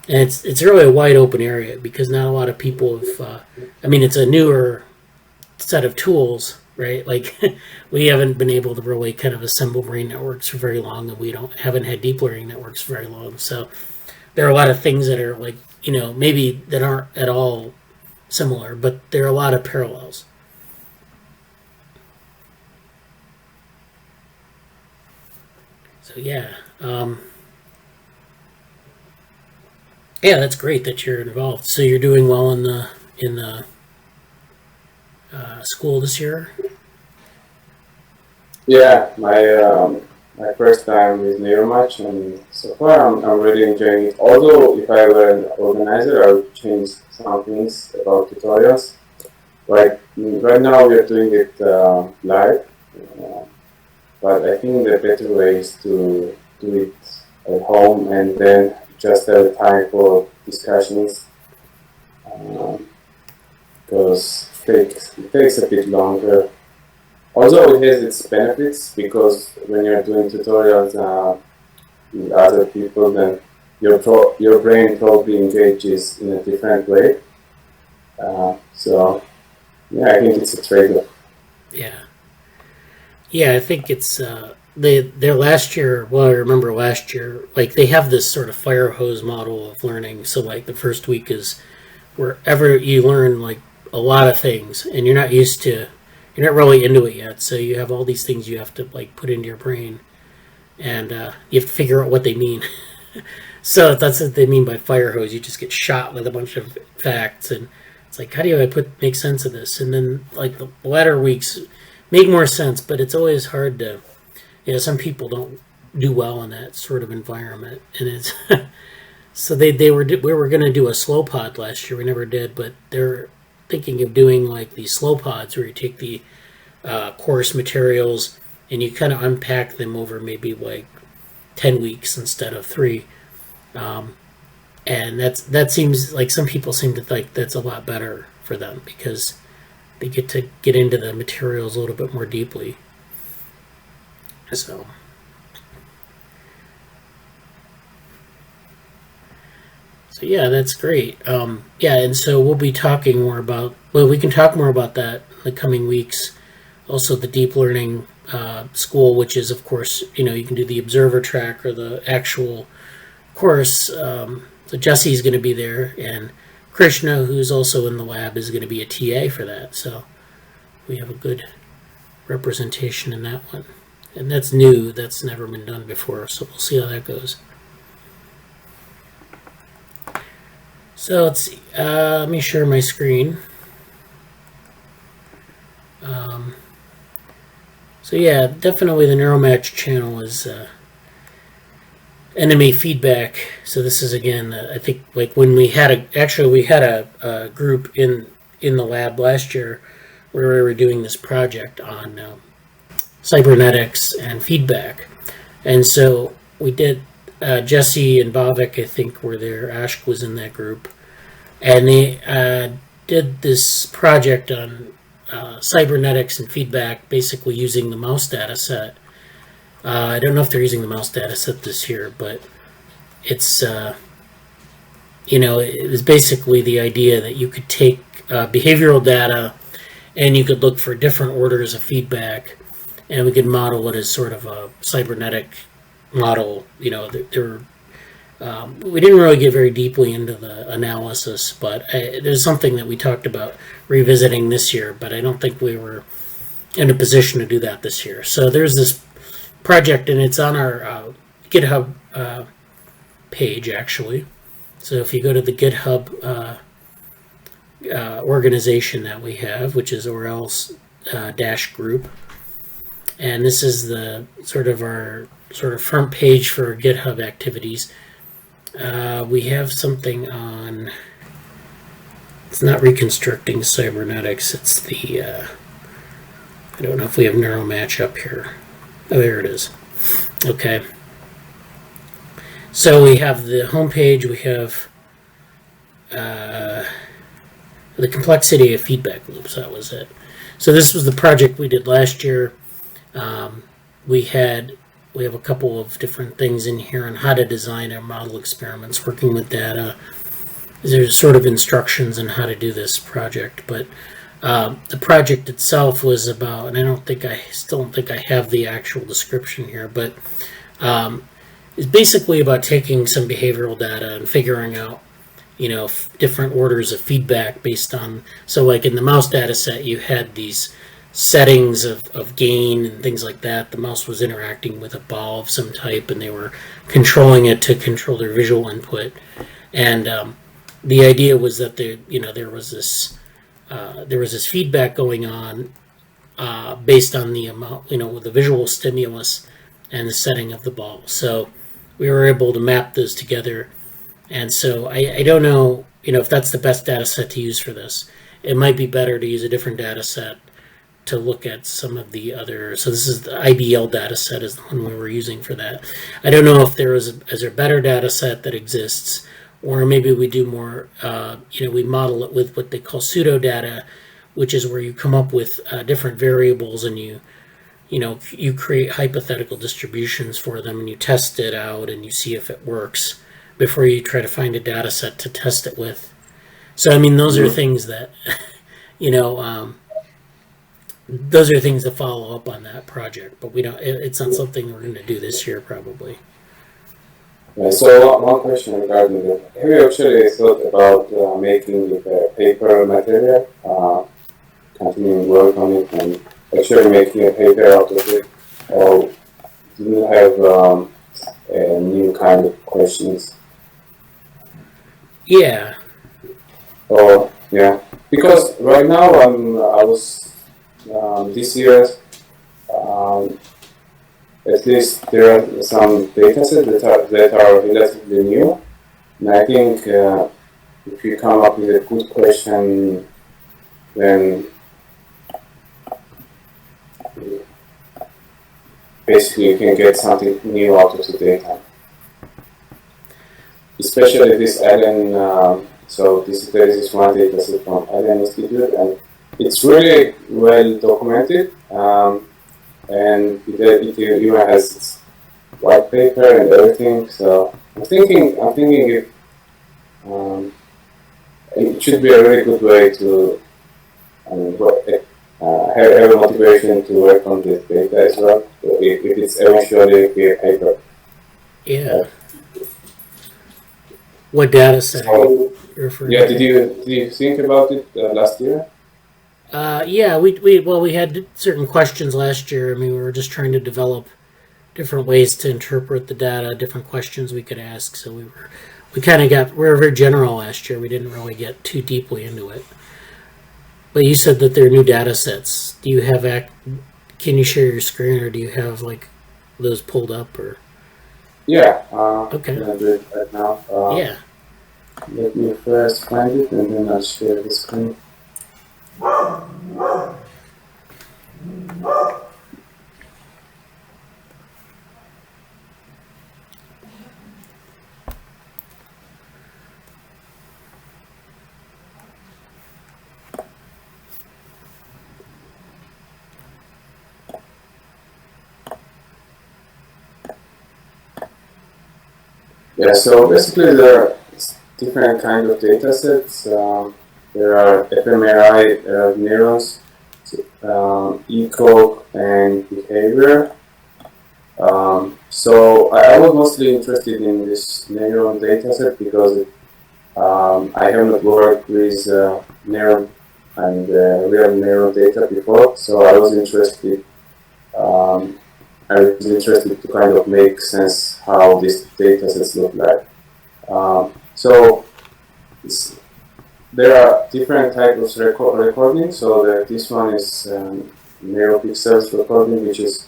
And it's really a wide open area because not a lot of people have, it's a newer set of tools, right? Like we haven't been able to really kind of assemble brain networks for very long, and we haven't had deep learning networks for very long. So there are a lot of things that are like, maybe that aren't at all similar, but there are a lot of parallels. So yeah. Yeah, that's great that you're involved. So you're doing well in the school this year. Yeah, my first time with Neuromatch, and so far I'm really enjoying it. Although if I were an organizer, I would change some things about tutorials. Like right now we are doing it live, but I think the better way is to do it at home and then just have time for discussions, because it takes a bit longer. Also, it has its benefits because when you're doing tutorials with other people, then your brain probably engages in a different way. So, yeah, I think it's a trade-off. Yeah, I think it's their last year. Well, I remember last year, like they have this sort of fire hose model of learning. So, like the first week is wherever you learn like a lot of things, and you're not really into it yet. So you have all these things you have to like put into your brain, and you have to figure out what they mean. So that's what they mean by fire hose. You just get shot with a bunch of facts, and it's like, how do I make sense of this? And then like the latter weeks make more sense, but it's always hard to, some people don't do well in that sort of environment, and it's so we were going to do a slow pod last year. We never did, but they're thinking of doing like these slow pods where you take the course materials and you kind of unpack them over maybe like 10 weeks instead of 3. And that seems like some people seem to think that's a lot better for them because they get to get into the materials a little bit more deeply. So yeah, that's great. Yeah, and so we'll be talking more about, well, we can talk more about that in the coming weeks. Also, the deep learning school, which is, of course, you can do the observer track or the actual course. So Jesse's going to be there, and Krishna, who's also in the lab, is going to be a TA for that. So we have a good representation in that one. And that's new. That's never been done before, so we'll see how that goes. So let's see. Let me share my screen. So yeah, definitely the Neuromatch channel is NMA feedback. So this is, again, I think, like when we had a group in the lab last year where we were doing this project on cybernetics and feedback. And so we did, Jesse and Bhavik, I think, were there. Ashk was in that group. And they did this project on cybernetics and feedback, basically using the mouse data set. I don't know if they're using the mouse data set this year, but it's, it was basically the idea that you could take behavioral data and you could look for different orders of feedback, and we could model it as sort of a cybernetic model. We didn't really get very deeply into the analysis, but there's something that we talked about revisiting this year, but I don't think we were in a position to do that this year. So there's this project, and it's on our GitHub page, actually. So if you go to the GitHub organization that we have, which is ORL's dash group, and this is the our front page for GitHub activities. We have something on, it's not reconstructing cybernetics, it's the, I don't know if we have Neuromatch up here. Oh, there it is. Okay. So we have the homepage, we have the complexity of feedback loops, that was it. So this was the project we did last year. We have a couple of different things in here on how to design our model experiments, working with data. There's sort of instructions on how to do this project, but the project itself was about, and I still don't think I have the actual description here, but it's basically about taking some behavioral data and figuring out, different orders of feedback based on, so like in the mouse data set, you had these settings of gain and things like that. The mouse was interacting with a ball of some type, and they were controlling it to control their visual input. And the idea was that there was this feedback going on based on the amount, the visual stimulus and the setting of the ball. So we were able to map those together. And so I don't know, if that's the best data set to use for this. It might be better to use a different data set to look at some of the other. So this is the IBL data set is the one we were using for that. I don't know if is there a better data set that exists, or maybe we do more, we model it with what they call pseudo data, which is where you come up with different variables and you create hypothetical distributions for them, and you test it out and you see if it works before you try to find a data set to test it with. So, those are things that, those are things to follow up on that project, but it's not something we're going to do this year, probably. So one question regarding that. Have you actually thought about making it a paper material, continuing work on it and actually making a paper out of it? Or do you have a new kind of questions? Yeah. Or, yeah. Because right now I was this year, at least there are some data sets that are relatively new, and I think if you come up with a good question, then basically you can get something new out of the data. Especially this Allen, so there is this one data set from Allen Institute, and it's really well documented, and it even has its white paper and everything. So I'm thinking if it should be a really good way to have a motivation to work on this data as well, if it's eventually a paper. Yeah. What data set are you referring Yeah, to? did you think about it last year? Yeah, we had certain questions last year. I mean, we were just trying to develop different ways to interpret the data, different questions we could ask. So we were very general last year. We didn't really get too deeply into it. But you said that there are new data sets. Do you have can you share your screen, or do you have like those pulled up, or? Yeah. Okay. I'm gonna do it right now. Yeah. Let me first find it, and then I'll share the screen. Yeah, so basically there are different kinds of data sets. There are fMRI neurons, ECOG, and behavior. So I was mostly interested in this neuron data set because I have not worked with neuron and real neuron data before, so I was interested to kind of make sense how these data sets look like. So there are different types of recording. So this one is neuropixels recording, which is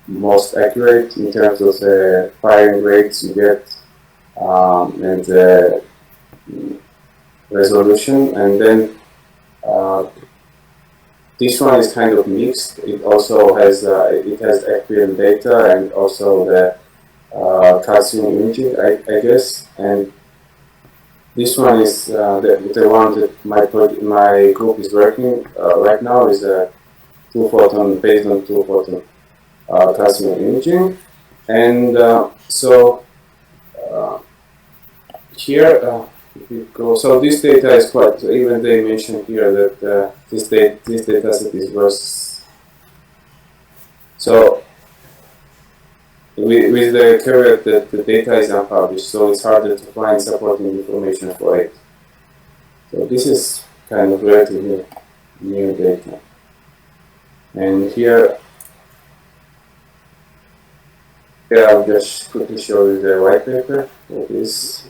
most accurate in terms of the firing rates you get and the resolution. And then this one is kind of mixed. It also has FPL data and also the calcium imaging, I guess. And this one is the one that my group is working right now is a based on 2-photon calcium imaging. And so here, if you go, so this data is quite, even they mentioned here that this data set is worse. So with the caveat that the data is unpublished, so it's harder to find supporting information for it. So this is kind of relatively new data. And here I'll just quickly show you the white paper for this.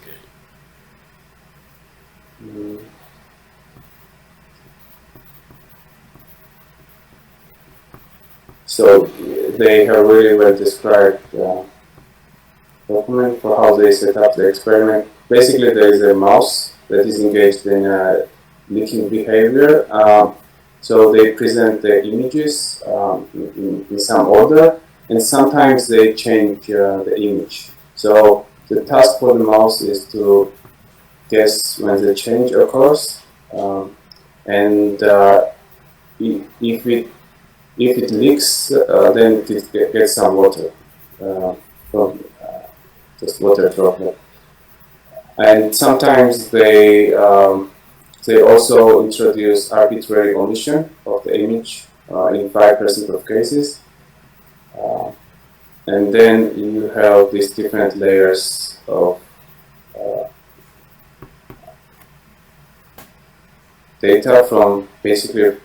So they have really well described document for how they set up the experiment. Basically, there is a mouse that is engaged in licking behavior. So they present the images in some order, and sometimes they change the image. So the task for the mouse is to guess when the change occurs, and if it leaks, then it gets some water from just water droplet. And sometimes they also introduce arbitrary omission of the image in 5% of cases. And then you have these different layers of data from basically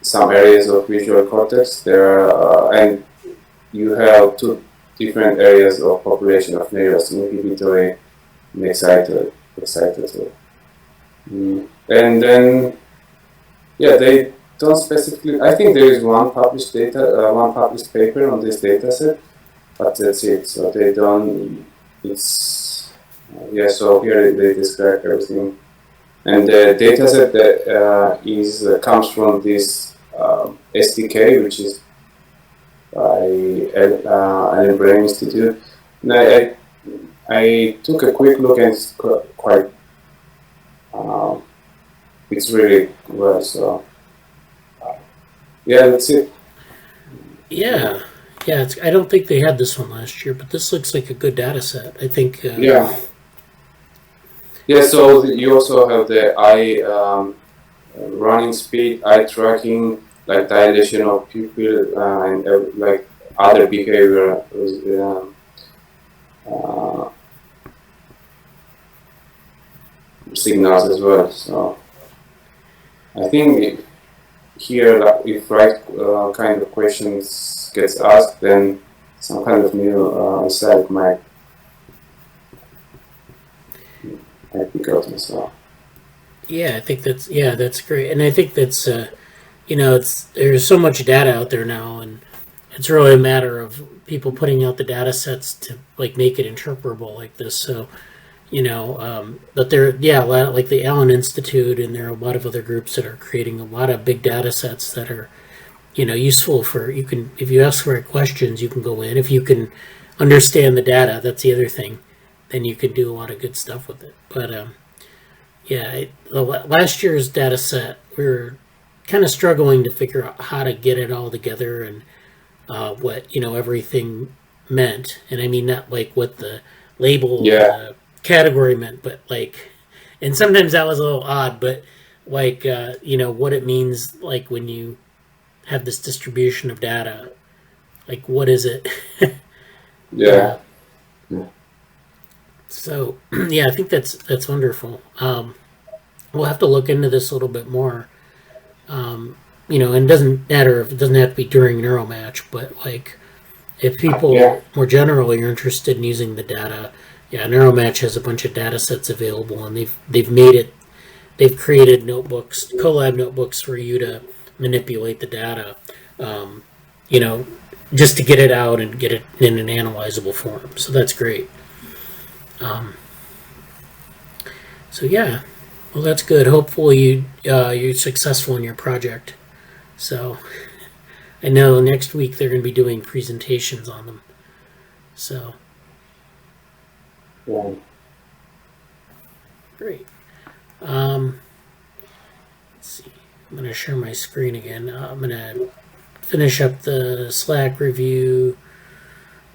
some areas of visual cortex. And you have two different areas of population of NeuroSim, inhibitory and excitatory. And then, yeah, they don't specifically. I think there is one published paper on this data set, but that's it. So they don't. It's So here they describe everything, and the data set that comes from this SDK, which is by Allen Brain Institute. And I took a quick look, and it's quite it's really well. So yeah, that's it. Yeah. Yeah, I don't think they had this one last year, but this looks like a good data set. I think. Yeah. Yeah. So you also have the eye running speed, eye tracking, like dilation of pupil, and like other behavior uh, signals as well. So I think here, like, if right kind of questions gets asked, then some kind of new insight might be gotten. So Yeah, I think that's great, and I think that's there's so much data out there now, and it's really a matter of people putting out the data sets to like make it interpretable like this. So but a lot, like the Allen Institute, and there are a lot of other groups that are creating a lot of big data sets that are useful for you can if you ask the right questions you can go in if you can understand the data. That's the other thing. Then you can do a lot of good stuff with it. But last year's data set, we were kind of struggling to figure out how to get it all together and what everything meant. And I mean not like what the label yeah, category meant, but like, and sometimes that was a little odd, but like what it means, like when you have this distribution of data, like what is it? yeah, So yeah, I think that's wonderful. We'll have to look into this a little bit more. And it doesn't matter if it doesn't have to be during Neuromatch, but like if people more generally are interested in using the data, Neuromatch has a bunch of data sets available, and they've created notebooks, collab notebooks for you to manipulate the data, just to get it out and get it in an analyzable form. So that's great. Well, that's good. Hopefully you're successful in your project. So I know next week they're going to be doing presentations on them. So yeah. great. Let's see. I'm going to share my screen again. I'm going to finish up the Slack review.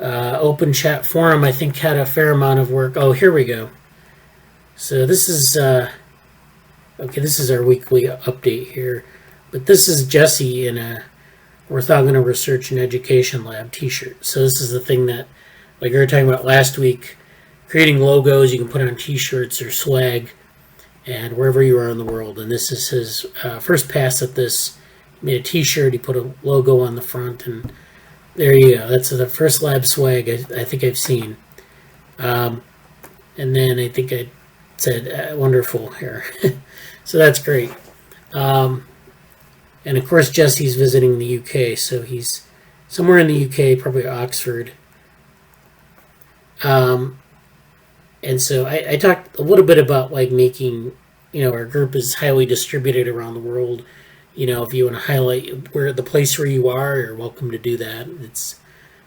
Open chat forum, I think, had a fair amount of work. Oh, here we go. So this is this is our weekly update here. But this is Jesse in a Orthogonal Research and Education Lab t-shirt. So this is the thing that, like we were talking about last week, creating logos you can put on t-shirts or swag and wherever you are in the world. And this is his first pass at this. He made a t-shirt, he put a logo on the front, and there you go. That's the first lab swag I think I've seen. And then I think I said wonderful here. So that's great. And of course Jesse's visiting the UK, so he's somewhere in the UK, probably Oxford. And so I talked a little bit about like making, our group is highly distributed around the world. If you want to highlight where the place where you are, you're welcome to do that. It's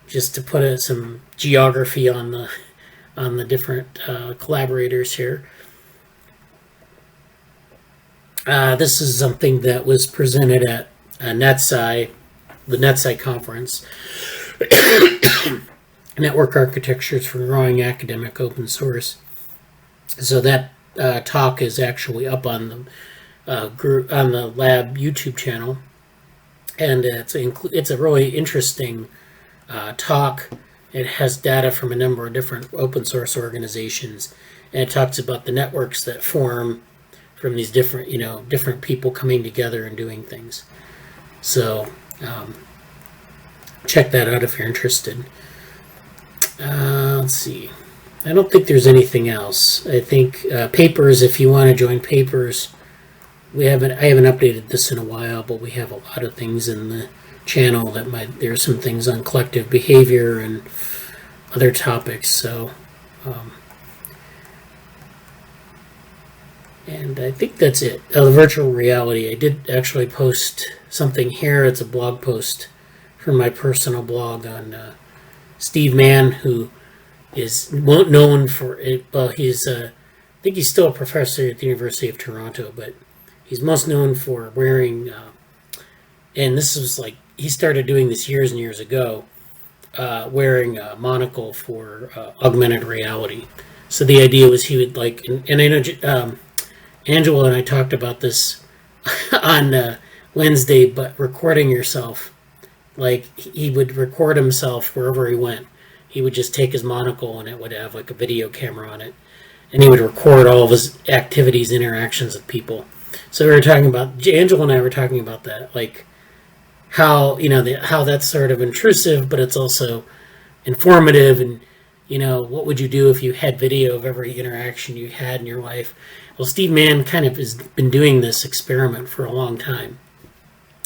just to put some geography on the different collaborators here. This is something that was presented at the NetSci conference. Network Architectures for Growing Academic Open Source. So that talk is actually up on the group on the lab YouTube channel, and it's a really interesting talk. It has data from a number of different open source organizations, and it talks about the networks that form from these different people coming together and doing things. So check that out if you're interested. Let's see. I don't think there's anything else. I think papers, if you want to join papers, I haven't updated this in a while, but we have a lot of things in the channel there's some things on collective behavior and other topics. So and I think that's it. The virtual reality. I did actually post something here. It's a blog post from my personal blog on Steve Mann, who is known for it. Well, I think he's still a professor at the University of Toronto, but he's most known for wearing, and this was like, he started doing this years and years ago, wearing a monocle for augmented reality. So the idea was he would like, and I know Angela and I talked about this on Wednesday, but recording yourself, like he would record himself wherever he went. He would just take his monocle and it would have like a video camera on it, and he would record all of his activities, interactions with people. So we were talking about, Angela and I were talking about that, like how, how that's sort of intrusive, but it's also informative, and what would you do if you had video of every interaction you had in your life? Well, Steve Mann kind of has been doing this experiment for a long time,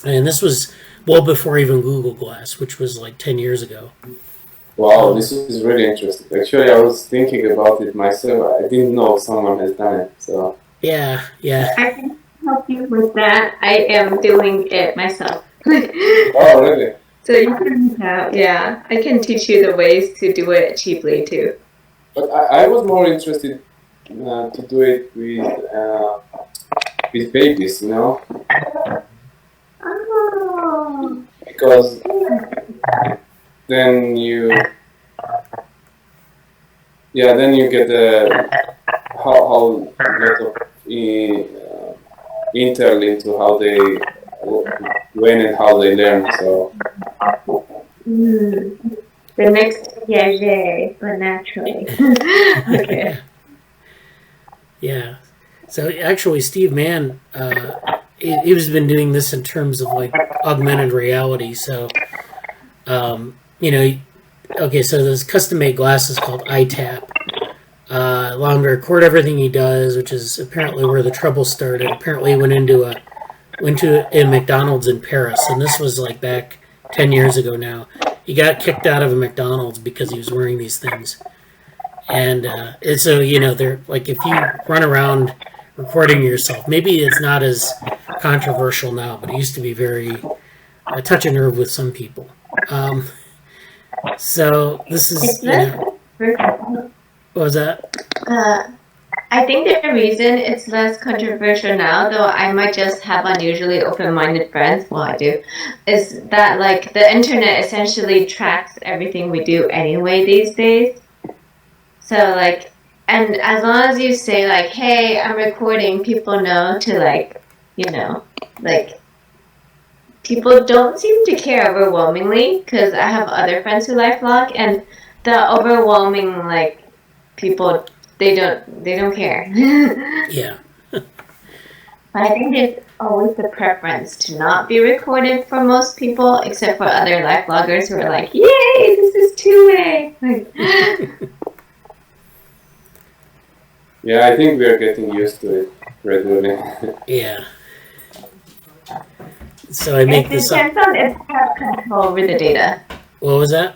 and this was well before even Google Glass, which was like 10 years ago. Wow, this is really interesting. Actually, I was thinking about it myself. I didn't know someone has done it. So yeah. I can help you with that. I am doing it myself. Oh, really? So you can yeah, I can teach you the ways to do it cheaply too. But I was more interested to do it with babies, Oh. because then you get how lot of interlink to how they when and how they learn. So The next Piaget, but naturally. Okay. Yeah. So actually, Steve Mann, he's been doing this in terms of like augmented reality. So, okay, so there's custom-made glasses called iTap. Allow him to record everything he does, which is apparently where the trouble started. Apparently, he went to a McDonald's in Paris, and this was like back 10 years ago now. He got kicked out of a McDonald's because he was wearing these things. And so, they're like, if you run around recording yourself, maybe it's not as controversial now, but it used to be very touch a nerve with some people. So this is, what was that? I think the reason it's less controversial now, though I might just have unusually open-minded friends, well I do, is that like the internet essentially tracks everything we do anyway these days. So like, and as long as you say like, hey, I'm recording, people know to like, like, people don't seem to care overwhelmingly, because I have other friends who lifelog, and the overwhelming like people, they don't care. Yeah. But I think there's always the preference to not be recorded for most people, except for other lifeloggers who are like, yay, this is two-way. yeah, I think we are getting used to it gradually. Yeah. So I make this up. It depends on if you have control over the data. What was that?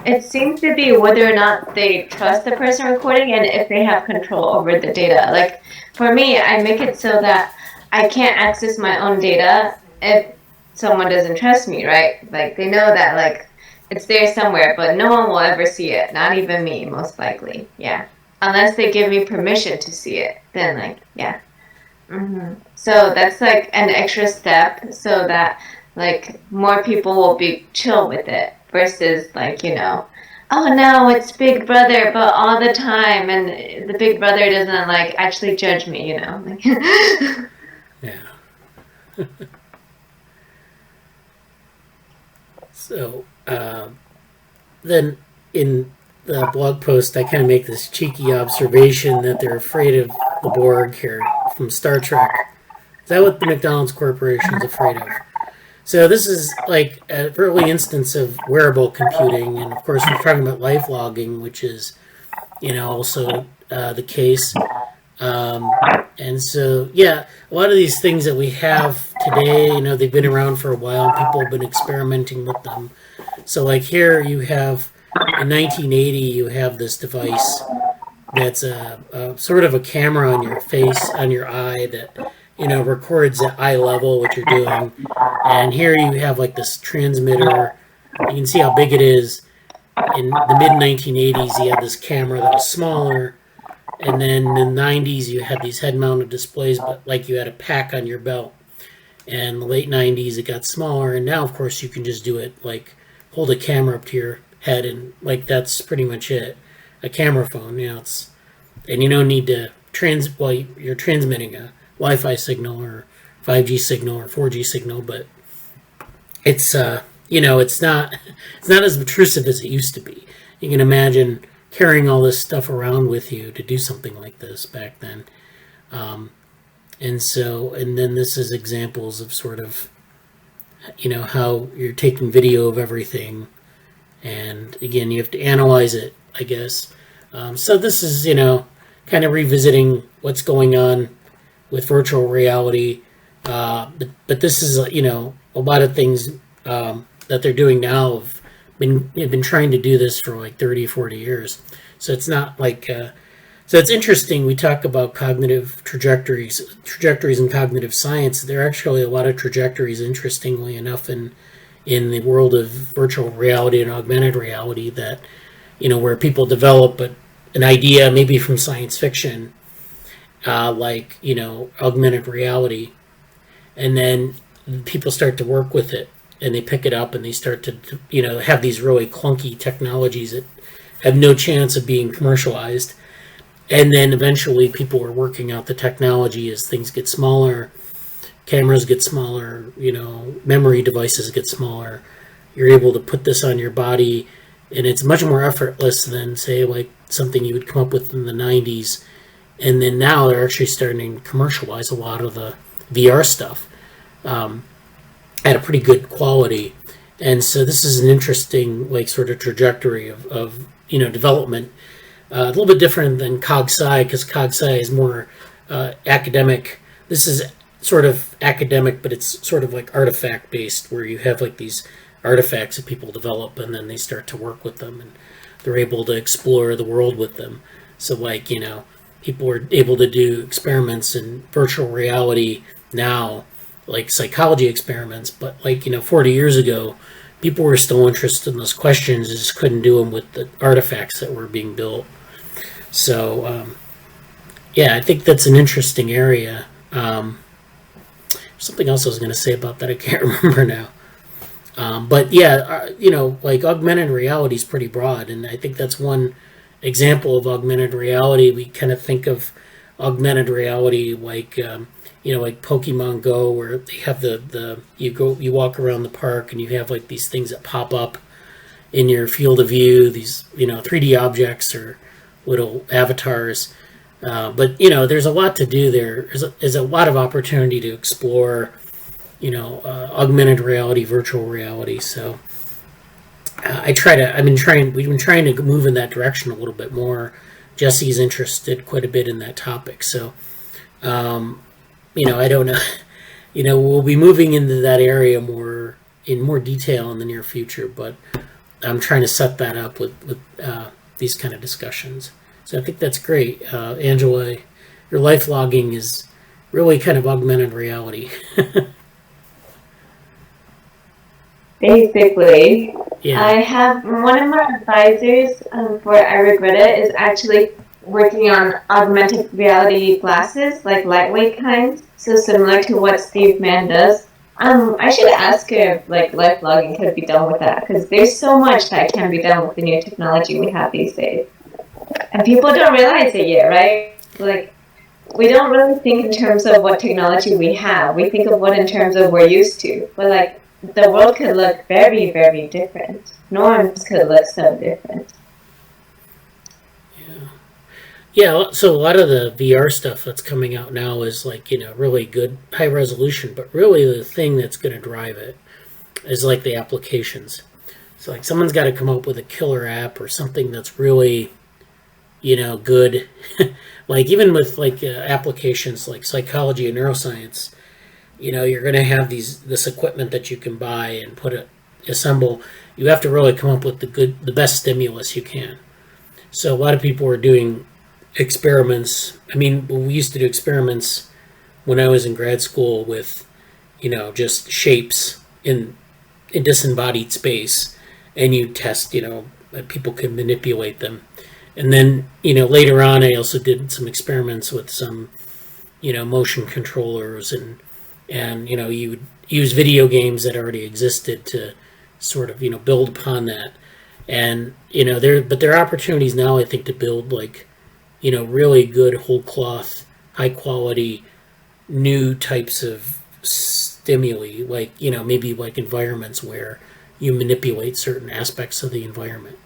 It seems to be whether or not they trust the person recording and if they have control over the data. Like, for me, I make it so that I can't access my own data if someone doesn't trust me, right? Like, they know that, like, it's there somewhere, but no one will ever see it. Not even me, most likely. Yeah. Unless they give me permission to see it. Then, like, yeah. So that's, like, an extra step so that, like, more people will be chill with it. Versus, like, oh no, it's Big Brother, but all the time, and the Big Brother doesn't, like, actually judge me, Like, Yeah. So, then in the blog post, I kind of make this cheeky observation that they're afraid of the Borg here from Star Trek. Is that what the McDonald's Corporation is afraid of? So this is like an early instance of wearable computing, and of course we're talking about lifelogging, which is, also the case. And so, yeah, a lot of these things that we have today, they've been around for a while, and people have been experimenting with them. So, like here, you have in 1980, you have this device that's a sort of a camera on your face, on your eye that records at eye level what you're doing. And here you have like this transmitter. You can see how big it is. In the mid 1980s, you had this camera that was smaller, And then in the 90s, you had these head-mounted displays, but like you had a pack on your belt. And the late 90s, it got smaller, and now, of course, you can just do it, like hold a camera up to your head, and like that's pretty much it. A camera phone, and you don't need to you're transmitting a Wi-Fi signal or 5G signal or 4G signal, but it's it's not as obtrusive as it used to be. You can imagine carrying all this stuff around with you to do something like this back then. And then this is examples of sort of, how you're taking video of everything. And again, you have to analyze it, I guess. So this is, kind of revisiting what's going on with virtual reality. But this is, a lot of things that they're doing now have been trying to do this for like 30, 40 years. So it's not like... So it's interesting, we talk about cognitive trajectories in cognitive science. There are actually a lot of trajectories, interestingly enough, in the world of virtual reality and augmented reality that, where people develop an idea maybe from science fiction, like, augmented reality, and then people start to work with it, and they pick it up, and they start to, have these really clunky technologies that have no chance of being commercialized. And then eventually people are working out the technology as things get smaller, cameras get smaller, memory devices get smaller. You're able to put this on your body, and it's much more effortless than, say, like something you would come up with in the 90s. And then now they're actually starting to commercialize a lot of the VR stuff at a pretty good quality. And so this is an interesting, like, sort of trajectory of development. A little bit different than CogSci, because CogSci is more academic. This is sort of academic, but it's sort of like artifact-based, where you have like these artifacts that people develop, and then they start to work with them, and they're able to explore the world with them. So like, people are able to do experiments in virtual reality now, like psychology experiments, but like, 40 years ago, people were still interested in those questions, and just couldn't do them with the artifacts that were being built. So, I think that's an interesting area. Something else I was going to say about that, I can't remember now. But like augmented reality is pretty broad, and I think that's one example of augmented reality. We kind of think of augmented reality like, like Pokemon Go, where they have you walk around the park and you have like these things that pop up in your field of view, these, 3D objects or little avatars. But there's a lot to do there. There's a lot of opportunity to explore, augmented reality, virtual reality. So we've been trying to move in that direction a little bit more. Jesse's interested quite a bit in that topic. So, I don't know, we'll be moving into that area in more detail in the near future, but I'm trying to set that up with these kind of discussions. So I think that's great. Angela, your life logging is really kind of augmented reality. Basically, Yeah. I have one of my advisors for I Regret It is actually working on augmented reality glasses, like lightweight kinds, so similar to what Steve Mann does. I should ask if like life logging could be done with that, because there's so much that can be done with the new technology we have these days, and people don't realize it yet, right? Like, we don't really think in terms of what technology we have. We think of what in terms of we're used to, but like the world could look very, very different. Norms could look so different. Yeah, so a lot of the VR stuff that's coming out now is like, really good, high resolution, but really the thing that's going to drive it is like the applications. So like someone's got to come up with a killer app or something that's really, good. Like even with like applications like psychology and neuroscience, you're going to have this equipment that you can buy and assemble. You have to really come up with the best stimulus you can. So a lot of people are doing experiments. I mean, we used to do experiments when I was in grad school with, just shapes in disembodied space, and you test, people can manipulate them. And then, later on, I also did some experiments with some, motion controllers and you would use video games that already existed to sort of, build upon that. And, there are opportunities now, I think, to build like, really good whole cloth, high quality, new types of stimuli, like, maybe like environments where you manipulate certain aspects of the environment,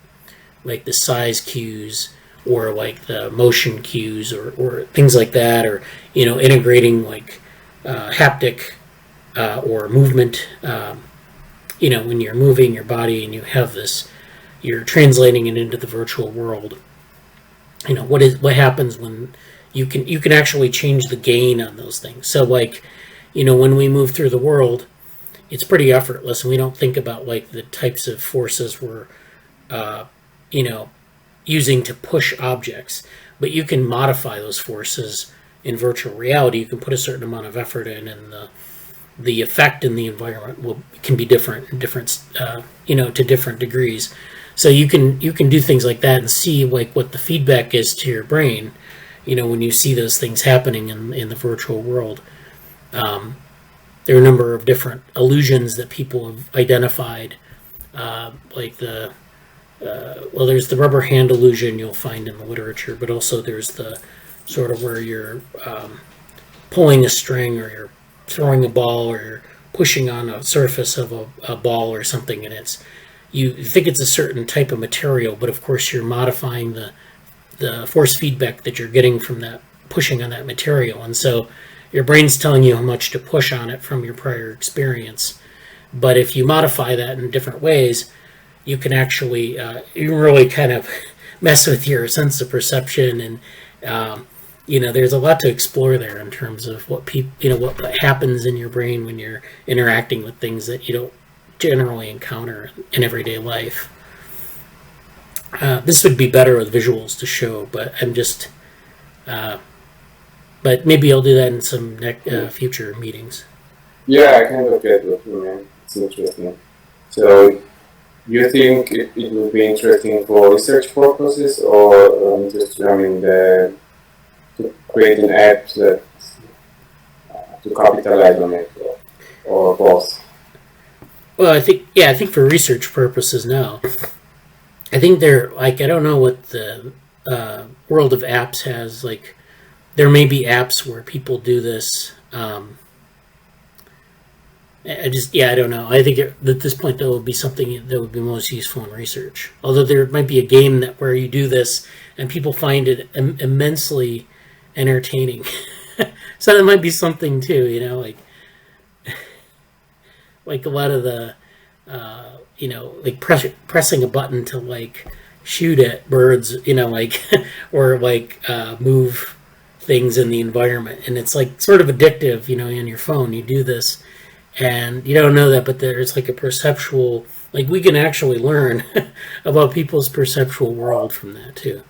like the size cues or like the motion cues or things like that, or, integrating like haptic or movement, when you're moving your body and you have this, you're translating it into the virtual world. What happens when you can actually change the gain on those things. So like, when we move through the world, it's pretty effortless, and we don't think about like the types of forces we're using to push objects. But you can modify those forces in virtual reality. You can put a certain amount of effort in, and the effect in the environment can be different to different degrees. So you can do things like that and see like what the feedback is to your brain, when you see those things happening in the virtual world. There are a number of different illusions that people have identified, like there's the rubber hand illusion you'll find in the literature, but also there's the sort of where you're pulling a string, or you're throwing a ball, or you're pushing on a surface of a ball or something, and you think it's a certain type of material, but of course you're modifying the force feedback that you're getting from that pushing on that material, and so your brain's telling you how much to push on it from your prior experience. But if you modify that in different ways, you can actually you really kind of mess with your sense of perception, and there's a lot to explore there in terms of what what happens in your brain when you're interacting with things that you don't generally encounter in everyday life. This would be better with visuals to show, but but maybe I'll do that in some future meetings. Yeah, I kind of get what you mean. It's interesting. So you think it will be interesting for research purposes, or just to create an app that to capitalize on it, or both? Well, I think for research purposes now. I think I don't know what the world of apps has. Like, there may be apps where people do this. I don't know. I think at this point that would be something that would be most useful in research. Although there might be a game where you do this and people find it immensely entertaining. So that might be something too, like a lot of the, like pressing a button to like shoot at birds, or like move things in the environment, and it's like sort of addictive, on your phone. You do this, and you don't know that, but there's like a perceptual, like we can actually learn about people's perceptual world from that too.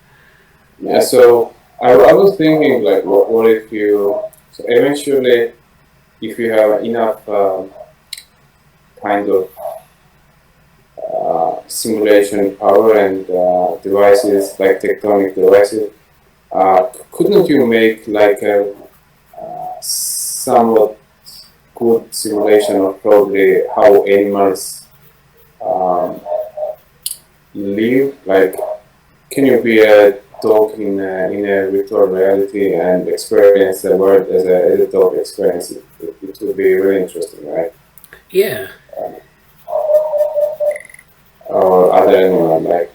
Yeah. So I was thinking, like, what if so eventually, if you have enough kind of simulation power and devices, like tectonic devices, couldn't you make like a somewhat good simulation of probably how animals live? Like, can you be a dog in a virtual reality and experience the world as a dog experience? It would be really interesting, right? Yeah. Or other animal, like.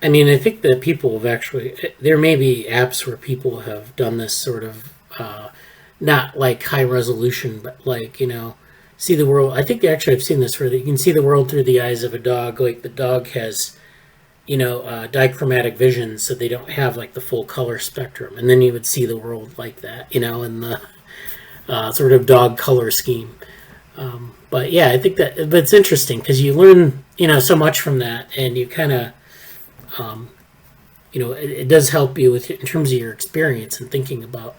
I mean, I think that people have actually. There may be apps where people have done this sort of, not like high resolution, but like see the world. I think actually I've seen this where you can see the world through the eyes of a dog. Like the dog has, dichromatic vision, so they don't have like the full color spectrum, and then you would see the world like that, in the sort of dog color scheme. But yeah, I think but it's interesting because you learn, so much from that, and you kind of, it does help you in terms of your experience and thinking about,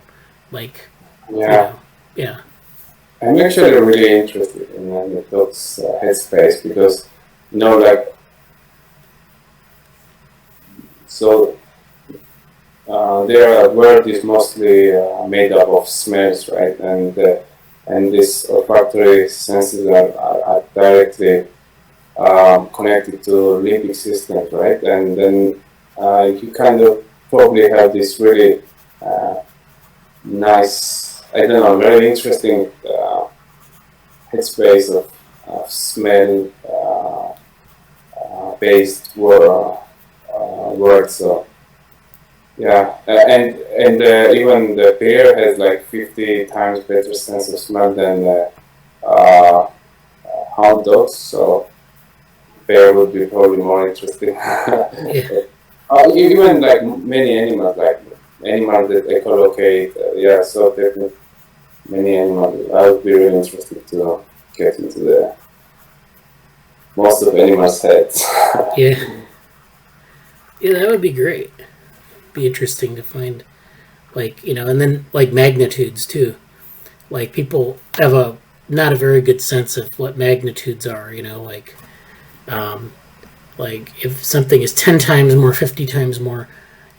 like, yeah. Yeah. I'm actually really interested in the dog's headspace because, like So their world is mostly made up of smells, right? And these olfactory senses are directly connected to limbic systems, right? And then you kind of probably have this really nice, I don't know, very interesting headspace of smell based words. So yeah, and even the bear has like 50 times better sense of smell than uh, hound dogs. So bear would be probably more interesting. Yeah. Even like many animals, like animals that echolocate, yeah, so definitely many animals. I would be really interested to get into the most of animals' heads. Yeah. Yeah, that would be great. Be interesting to find, like, and then like magnitudes too. Like people have a not a very good sense of what magnitudes are. Um, like if something is 10 times more, 50 times more,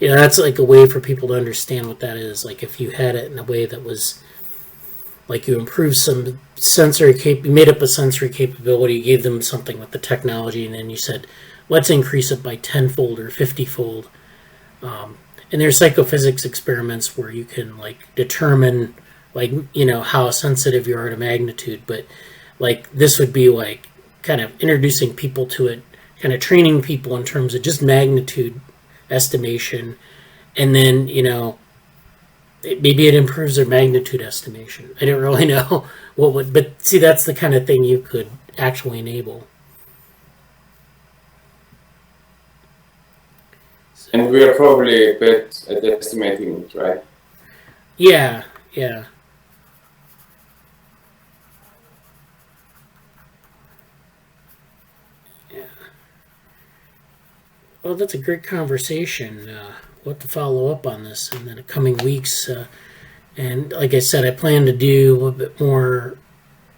that's like a way for people to understand what that is. Like if you had it in a way that was like you improved some you made up a sensory capability, gave them something with the technology, and then you said, let's increase it by tenfold or 50-fold. And there's psychophysics experiments where you can like determine like how sensitive you are to magnitude, but like this would be like kind of introducing people to it, kind of training people in terms of just magnitude estimation, and then maybe it improves their magnitude estimation. I don't really know what would, but see, that's the kind of thing you could actually enable. And we are probably a bit at estimating it, right? Yeah, yeah. Yeah. Well, that's a great conversation. We'll have to follow up on this in the coming weeks. And like I said, I plan to do a little bit more,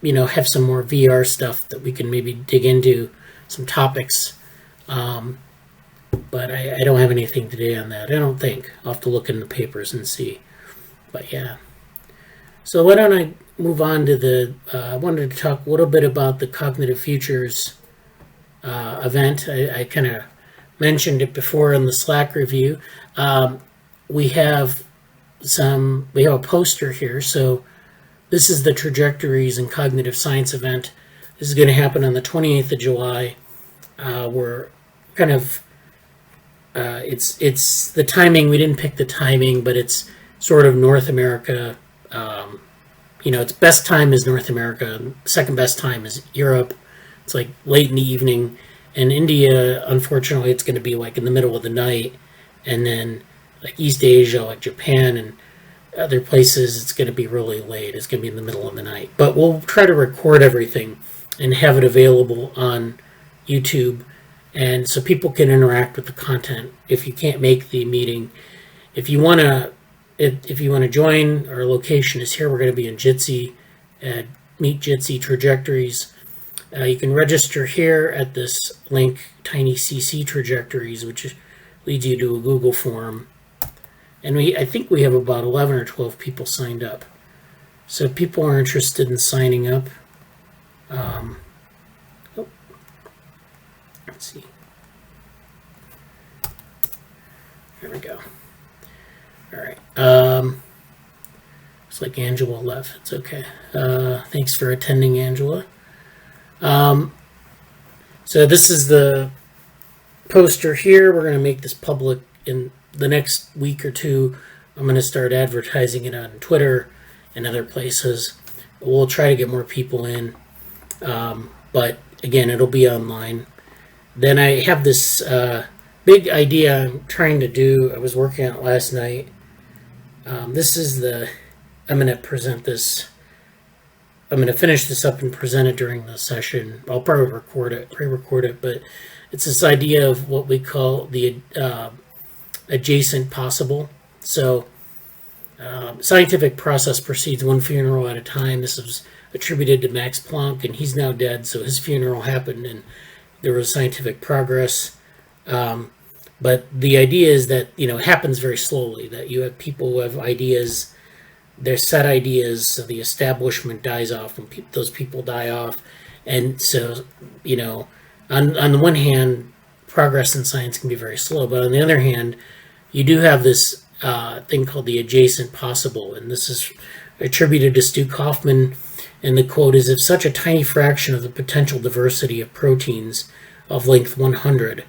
have some more VR stuff that we can maybe dig into, some topics. But I don't have anything today on that. I don't think. I'll have to look in the papers and see. But yeah. So why don't I move on to I wanted to talk a little bit about the Cognitive Futures event. I kind of mentioned it before in the Slack review. We have a poster here. So this is the Trajectories and Cognitive Science event. This is going to happen on the 28th of July. We're kind of it's the timing. We didn't pick the timing, but it's sort of North America. Its best time is North America. Second best time is Europe. It's like late in the evening. And India, unfortunately, it's going to be like in the middle of the night. And then like East Asia, like Japan and other places, it's going to be really late. It's going to be in the middle of the night. But we'll try to record everything and have it available on YouTube, and so people can interact with the content. If you can't make the meeting, if you want to join, our location is here. We're going to be in Jitsi at Meet Jitsi Trajectories. You can register here at this link, Tiny CC Trajectories, which leads you to a Google form. And I think we have about 11 or 12 people signed up. So if people are interested in signing up, let's see. There we go. All right. Looks like Angela left. It's okay. Thanks for attending, Angela. So this is the poster here. We're going to make this public in the next week or two. I'm going to start advertising it on Twitter and other places. We'll try to get more people in. But again, it'll be online. Then I have this big idea I'm trying to do. I was working on it last night. I'm going to present this. I'm going to finish this up and present it during the session. I'll probably pre-record it, but it's this idea of what we call the adjacent possible. So scientific process proceeds one funeral at a time. This was attributed to Max Planck, and he's now dead, so his funeral happened and there was scientific progress. But the idea is that, it happens very slowly, that you have people who have ideas, they're set ideas, so the establishment dies off and those people die off. And so, on the one hand, progress in science can be very slow, but on the other hand, you do have this thing called the adjacent possible, and this is attributed to Stu Kaufman, and the quote is, if such a tiny fraction of the potential diversity of proteins of length 100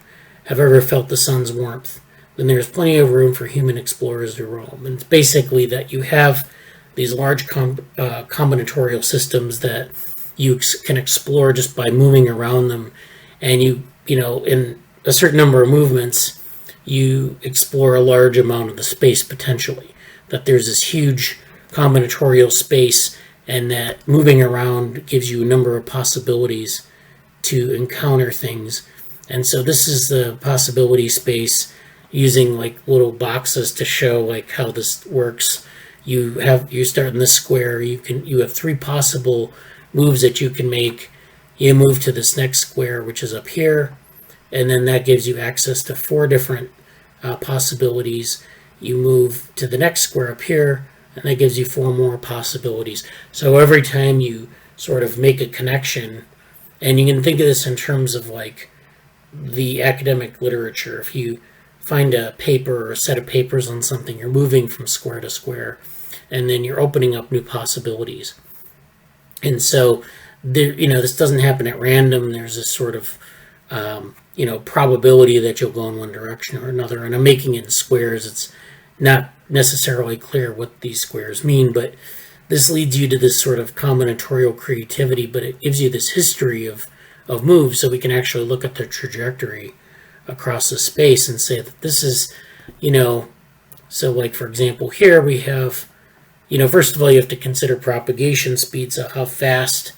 have ever felt the sun's warmth, then there's plenty of room for human explorers to roam. And it's basically that you have these large combinatorial systems that you can explore just by moving around them, and in a certain number of movements, you explore a large amount of the space potentially. That there's this huge combinatorial space, and that moving around gives you a number of possibilities to encounter things. And so this is the possibility space, using like little boxes to show like how this works. You start in this square. You have 3 possible moves that you can make. You move to this next square, which is up here, and then that gives you access to 4 different possibilities. You move to the next square up here, and that gives you 4 more possibilities. So every time you sort of make a connection, and you can think of this in terms of like the academic literature. If you find a paper or a set of papers on something, you're moving from square to square, and then you're opening up new possibilities. And so there, this doesn't happen at random. There's this sort of probability that you'll go in one direction or another. And I'm making it in squares. It's not necessarily clear what these squares mean, but this leads you to this sort of combinatorial creativity, but it gives you this history of moves, so we can actually look at the trajectory across the space and say that this is, so like for example here we have, first of all you have to consider propagation speed, so how fast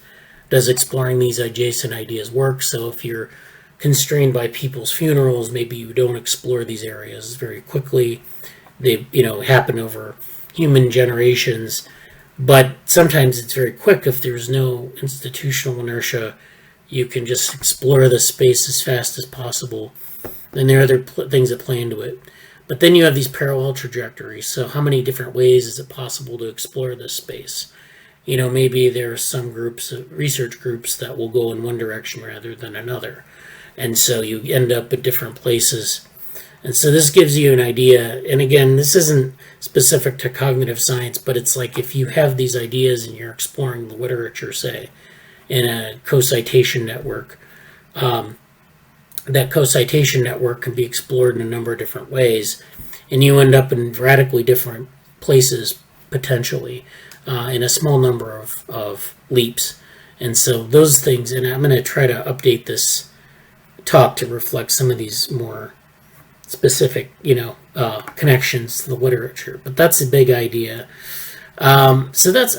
does exploring these adjacent ideas work. So if you're constrained by people's funerals, maybe you don't explore these areas very quickly. They happen over human generations, but sometimes it's very quick. If there's no institutional inertia, you can just explore the space as fast as possible. And there are other things that play into it. But then you have these parallel trajectories. So how many different ways is it possible to explore this space? Maybe there are some groups, research groups, that will go in one direction rather than another. And so you end up at different places. And so this gives you an idea. And again, this isn't specific to cognitive science, but it's like if you have these ideas and you're exploring the literature, say, in a co-citation network, that co-citation network can be explored in a number of different ways, and you end up in radically different places potentially in a small number of leaps. And so those things, and I'm going to try to update this talk to reflect some of these more specific connections to the literature, but that's a big idea. So that's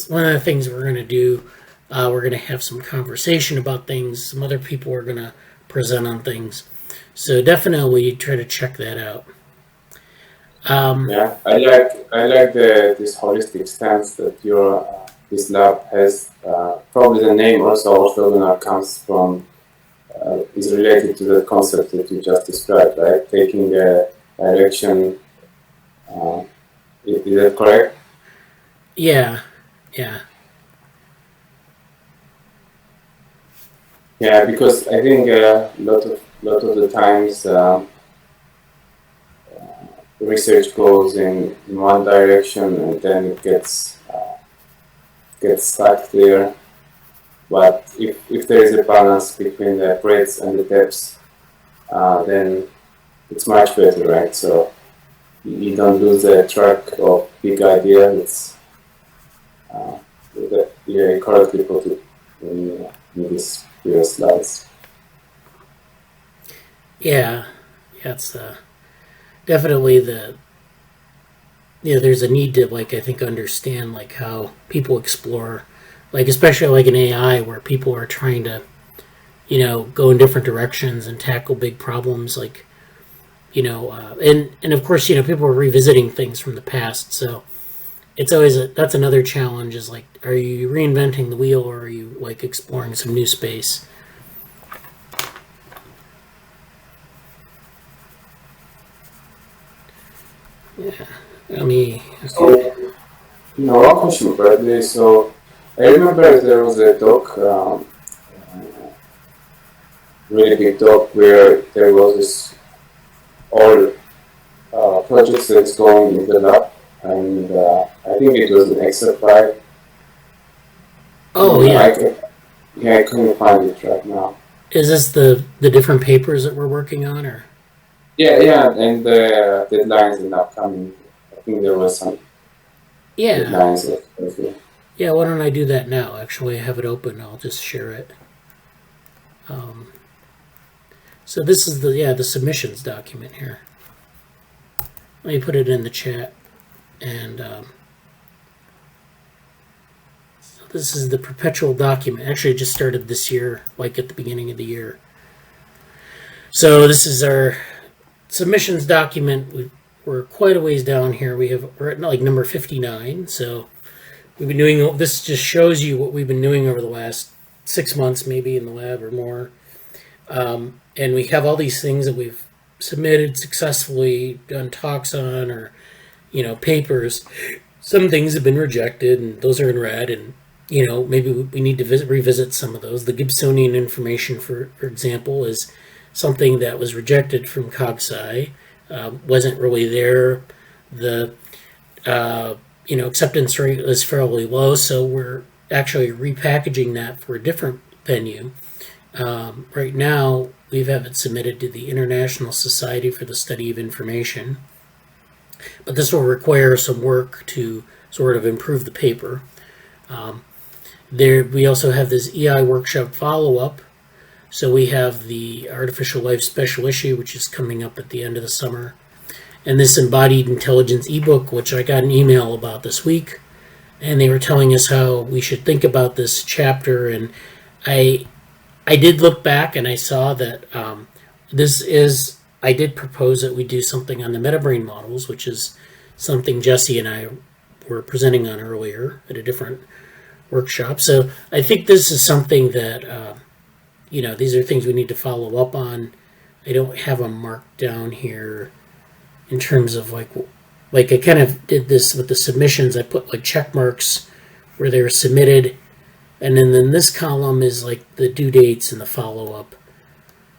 one of the things we're going to do. We're going to have some conversation about things. Some other people are going to present on things. So definitely try to check that out. Yeah, I like this holistic stance that this lab has. Probably the name also Offload comes from, is related to the concept that you just described, right? Taking a direction. Is that correct? Yeah. Yeah, because I think a lot of the times research goes in one direction and then it gets stuck there. But if there is a balance between the breadth and the depth, then it's much better, right? So you don't lose the track of big idea. It's you correctly put it in this previous slides. Yeah, it's definitely there's a need to I think understand how people explore, especially in AI where people are trying to go in different directions and tackle big problems and of course people are revisiting things from the past, so it's always that's another challenge is are you reinventing the wheel or are you exploring some new space? Yeah. Let me. So, one question, Bradley. So, I remember there was a talk, really big talk, where there was this all projects that's going in the lab, and I think it was an Excel file. Oh And yeah. I couldn't find it right now. Is this the different papers that we're working on, or? Yeah, and the deadlines are not coming. I think there was some Yeah. deadlines. Okay. Yeah. Why don't I do that now? Actually, I have it open. I'll just share it. Um, so this is the submissions document here. Let me put it in the chat, and so this is the perpetual document. Actually, it just started this year, like at the beginning of the year. So this is our submissions document. We're quite a ways down here. We're at like number 59. So we've been doing this. Just shows you what we've been doing over the last 6 months, maybe in the lab or more. And we have all these things that we've submitted successfully, done talks on, or papers. Some things have been rejected, and those are in red. And maybe we need to revisit some of those. The Gibsonian information, for example, is something that was rejected from CogSci. Wasn't really there. The acceptance rate is fairly low, so we're actually repackaging that for a different venue. Right now, we have it submitted to the International Society for the Study of Information, but this will require some work to sort of improve the paper. We also have this EI workshop follow-up. So we have the Artificial Life special issue, which is coming up at the end of the summer, and this Embodied Intelligence ebook, which I got an email about this week, and they were telling us how we should think about this chapter. And I did look back and I saw that I did propose that we do something on the metabrain models, which is something Jesse and I were presenting on earlier at a different workshop. So I think this is something that, these are things we need to follow up on. I don't have them marked down here in terms of like I kind of did this with the submissions. I put like check marks where they were submitted. And then this column is like the due dates and the follow-up.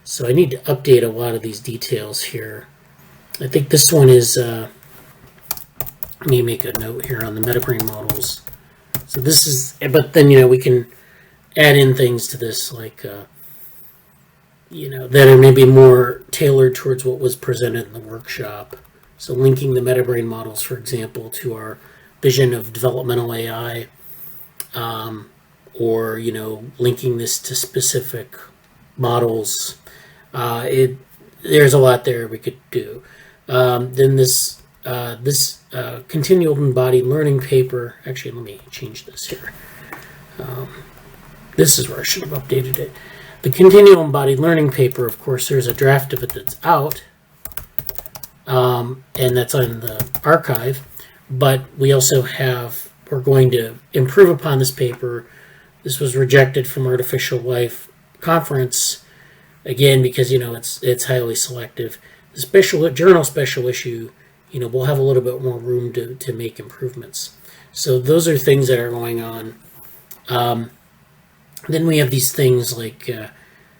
So I need to update a lot of these details here. I think this one is, let me make a note here on the metabrain models. So this is, but then, we can add in things to this like, that are maybe more tailored towards what was presented in the workshop. So linking the metabrain models, for example, to our vision of developmental AI, or linking this to specific models. There's a lot there we could do. Then this continual embodied learning paper. Actually, let me change this here. This is where I should have updated it. The continual embodied learning paper. Of course, there's a draft of it that's out, and that's on the archive. But we also we're going to improve upon this paper. This was rejected from Artificial Life Conference, again, because, it's highly selective. The journal special issue, we'll have a little bit more room to make improvements. So those are things that are going on. Then we have these things like,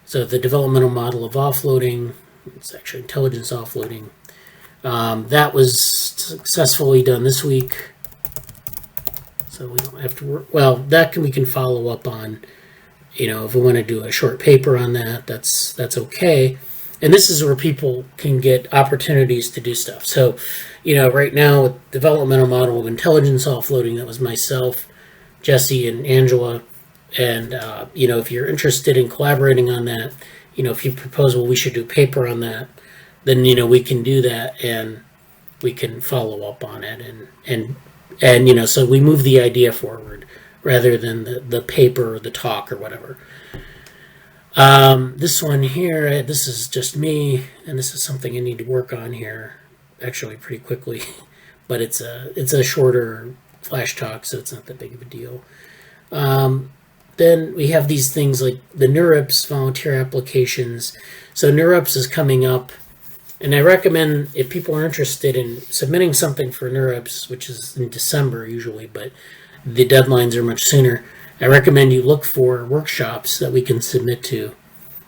so the developmental model of offloading, it's actually intelligence offloading. That was successfully done this week. So we don't have to work. Well, we can follow up on, if we want to do a short paper on that, that's okay. And this is where people can get opportunities to do stuff. So, right now with developmental model of intelligence offloading, that was myself, Jesse, and Angela. And, if you're interested in collaborating on that, if you propose, well, we should do a paper on that, then, we can do that and we can follow up on it. And so we move the idea forward rather than the paper or the talk or whatever. This one here, this is just me, and this is something I need to work on here, actually pretty quickly. But it's a shorter flash talk, so it's not that big of a deal. Then we have these things like the NeurIPS volunteer applications. So NeurIPS is coming up And I recommend, if people are interested in submitting something for NeurOps, which is in December usually, but the deadlines are much sooner, I recommend you look for workshops that we can submit to.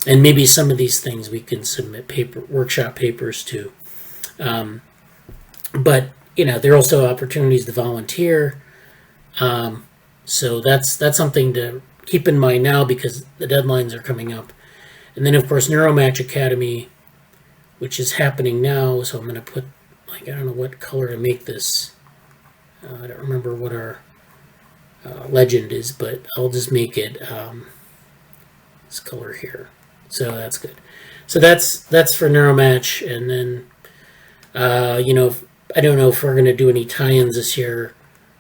And maybe some of these things we can submit workshop papers to. But, there are also opportunities to volunteer. So that's something to keep in mind now because the deadlines are coming up. And then, of course, Neuromatch Academy, which is happening now. So I'm going to put, I don't know what color to make this. I don't remember what our legend is, but I'll just make it this color here. So that's good. So that's for Neuromatch. And then, I don't know if we're going to do any tie-ins this year.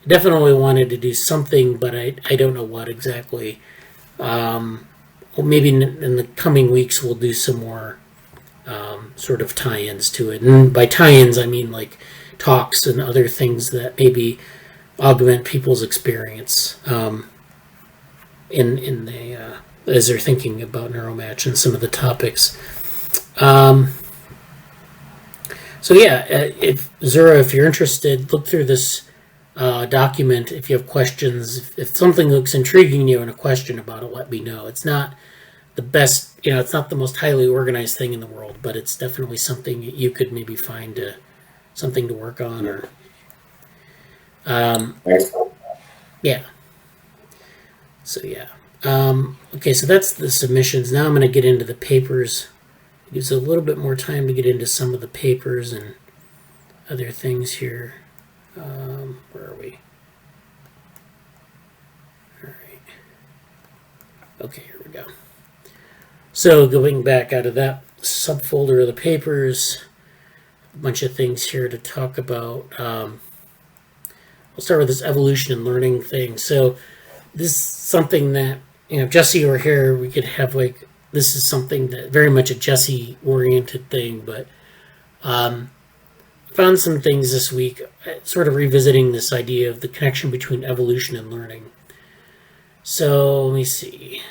I definitely wanted to do something, but I don't know what exactly. Well, maybe in the coming weeks we'll do some more sort of tie-ins to it. And by tie-ins, I mean like talks and other things that maybe augment people's experience in the as they're thinking about Neuromatch and some of the topics. So yeah, if Zura, if you're interested, look through this document. If you have questions, if something looks intriguing to you and a question about it, let me know. It's not the best, it's not the most highly organized thing in the world, but it's definitely something you could maybe find something to work on. Or yeah. So yeah. Okay, so that's the submissions. Now I'm going to get into the papers. It gives a little bit more time to get into some of the papers and other things here. Where are we? All right. Okay, here we go. So going back out of that subfolder of the papers, a bunch of things here to talk about. We'll start with this evolution and learning thing. So this is something that, if Jesse were here, we could have this is something that very much a Jesse-oriented thing, but found some things this week, sort of revisiting this idea of the connection between evolution and learning. So let me see.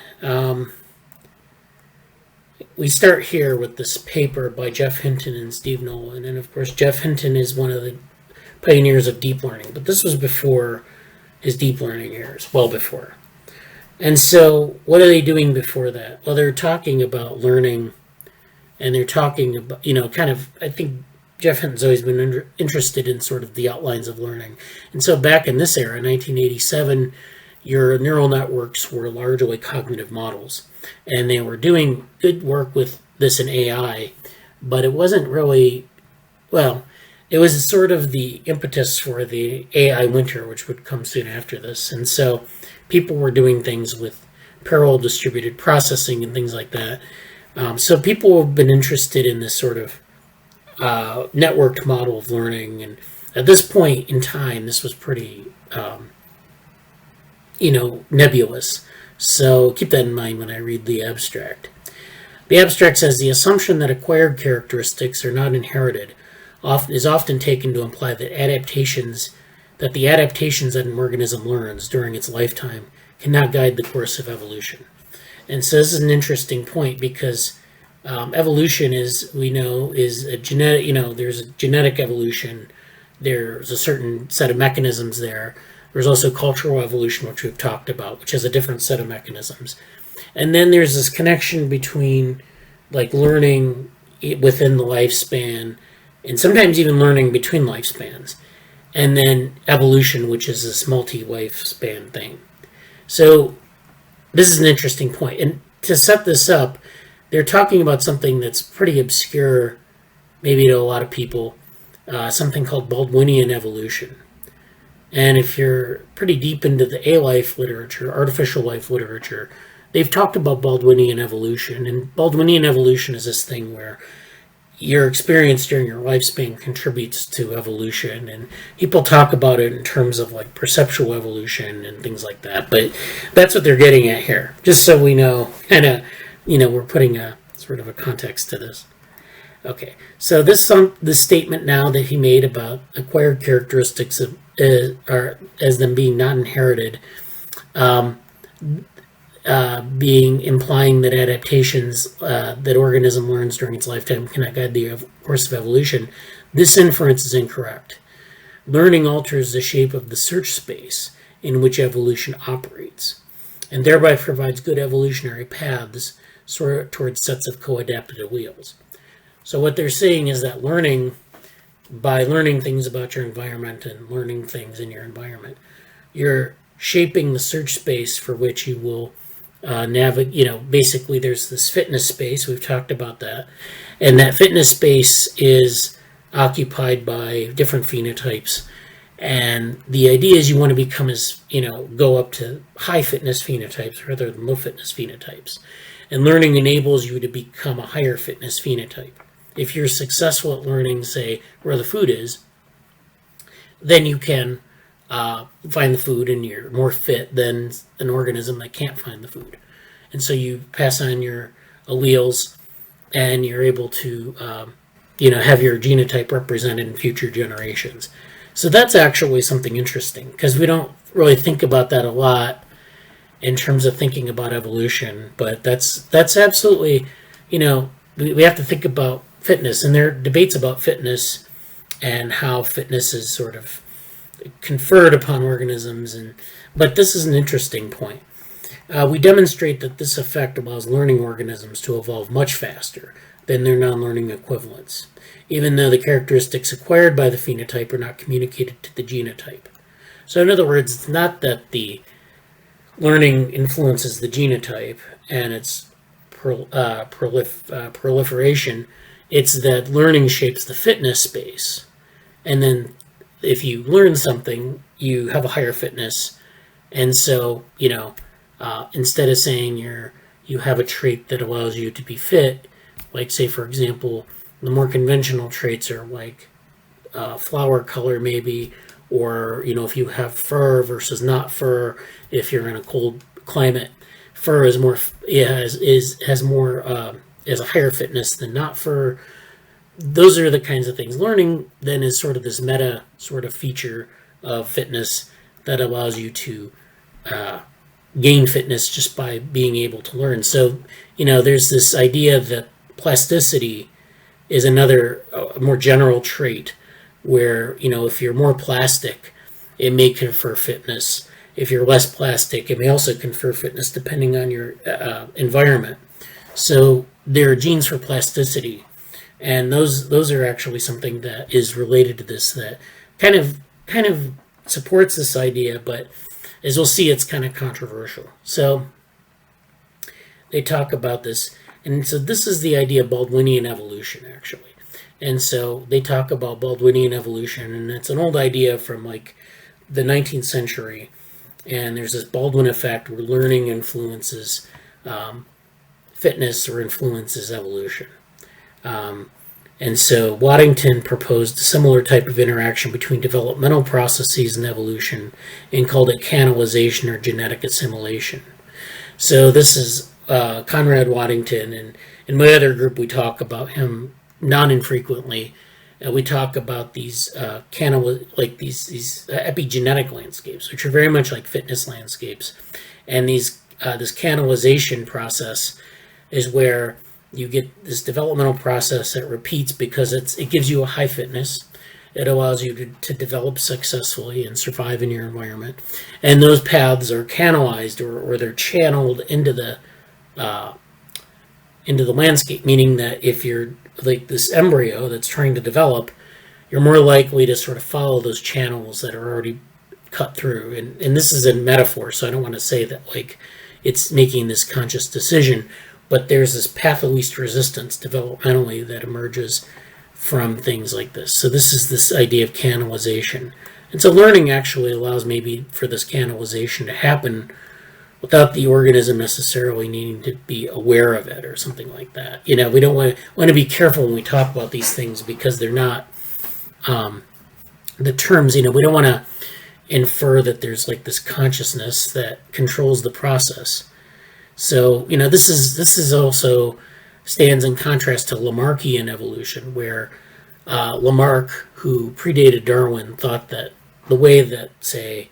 We start here with this paper by Jeff Hinton and Steve Nolan, and of course Jeff Hinton is one of the pioneers of deep learning, but this was before his deep learning years, well before. And so what are they doing before that? Well, they're talking about learning, and they're talking about, I think Jeff Hinton's always been interested in sort of the outlines of learning. And so back in this era, 1987, your neural networks were largely cognitive models, and they were doing good work with this in AI, but it wasn't really, it was sort of the impetus for the AI winter, which would come soon after this. And so people were doing things with parallel distributed processing and things like that. So people have been interested in this sort of networked model of learning. And at this point in time, this was pretty, nebulous. So keep that in mind when I read the abstract. The abstract says the assumption that acquired characteristics are not inherited is often taken to imply that the adaptations that an organism learns during its lifetime cannot guide the course of evolution. And so this is an interesting point because evolution is a genetic, there's a genetic evolution, there's a certain set of mechanisms there. There's also cultural evolution, which we've talked about, which has a different set of mechanisms. And then there's this connection between learning within the lifespan and sometimes even learning between lifespans. And then evolution, which is this multi-lifespan thing. So this is an interesting point. And to set this up, they're talking about something that's pretty obscure, maybe to a lot of people, something called Baldwinian evolution. And if you're pretty deep into the A-life literature, artificial life literature, they've talked about Baldwinian evolution. And Baldwinian evolution is this thing where your experience during your lifespan contributes to evolution, and people talk about it in terms of perceptual evolution and things like that, but that's what they're getting at here, just so we know, we're putting a sort of a context to this. Okay, so this statement now that he made about acquired characteristics as them being not inherited, implying that adaptations that organism learns during its lifetime cannot guide the course of evolution, this inference is incorrect. Learning alters the shape of the search space in which evolution operates, and thereby provides good evolutionary paths towards sets of co-adapted alleles. So what they're saying is that by learning things about your environment and learning things in your environment, you're shaping the search space for which you will navigate. Basically there's this fitness space, we've talked about that, and that fitness space is occupied by different phenotypes. And the idea is you want to become go up to high fitness phenotypes rather than low fitness phenotypes. And learning enables you to become a higher fitness phenotype. If you're successful at learning, say, where the food is, then you can find the food and you're more fit than an organism that can't find the food. And so you pass on your alleles and you're able to have your genotype represented in future generations. So that's actually something interesting, because we don't really think about that a lot in terms of thinking about evolution, but that's absolutely, we have to think about fitness, and there are debates about fitness and how fitness is sort of conferred upon organisms, but this is an interesting point. We demonstrate that this effect allows learning organisms to evolve much faster than their non-learning equivalents, even though the characteristics acquired by the phenotype are not communicated to the genotype. So in other words, it's not that the learning influences the genotype and its proliferation, it's that learning shapes the fitness space. And then if you learn something, you have a higher fitness. And so, instead of saying you have a trait that allows you to be fit, like say, for example, the more conventional traits are like flower color maybe, or if you have fur versus not fur. If you're in a cold climate, fur is more has a higher fitness than not fur. Those are the kinds of things. Learning then is sort of this meta sort of feature of fitness that allows you to gain fitness just by being able to learn. So there's this idea that plasticity is another more general trait where, if you're more plastic, it may confer fitness. If you're less plastic, it may also confer fitness depending on your environment. So there are genes for plasticity, and those are actually something that is related to this, that kind of supports this idea, but as we'll see, it's kind of controversial. So they talk about this. And so this is the idea of Baldwinian evolution, actually. And so they talk about Baldwinian evolution, and it's an old idea from like the 19th century. And there's this Baldwin effect where learning influences fitness or influences evolution. And so Waddington proposed a similar type of interaction between developmental processes and evolution and called it canalization or genetic assimilation. So this is Conrad Waddington, and in my other group we talk about him non-infrequently. We talk about these these epigenetic landscapes, which are very much like fitness landscapes, and this canalization process is where you get this developmental process that repeats because it gives you a high fitness. It allows you to develop successfully and survive in your environment, and those paths are canalized or they're channeled into the landscape, meaning that if you're like this embryo that's trying to develop, you're more likely to sort of follow those channels that are already cut through. And this is a metaphor, so I don't want to say that like it's making this conscious decision, but there's this path of least resistance developmentally that emerges from things like this. So this is this idea of canalization. And so learning actually allows maybe for this canalization to happen without the organism necessarily needing to be aware of it or something like that. We don't want to be careful when we talk about these things because they're not the terms. We don't want to infer that there's like this consciousness that controls the process. So this is also stands in contrast to Lamarckian evolution, where Lamarck, who predated Darwin, thought that the way that, say,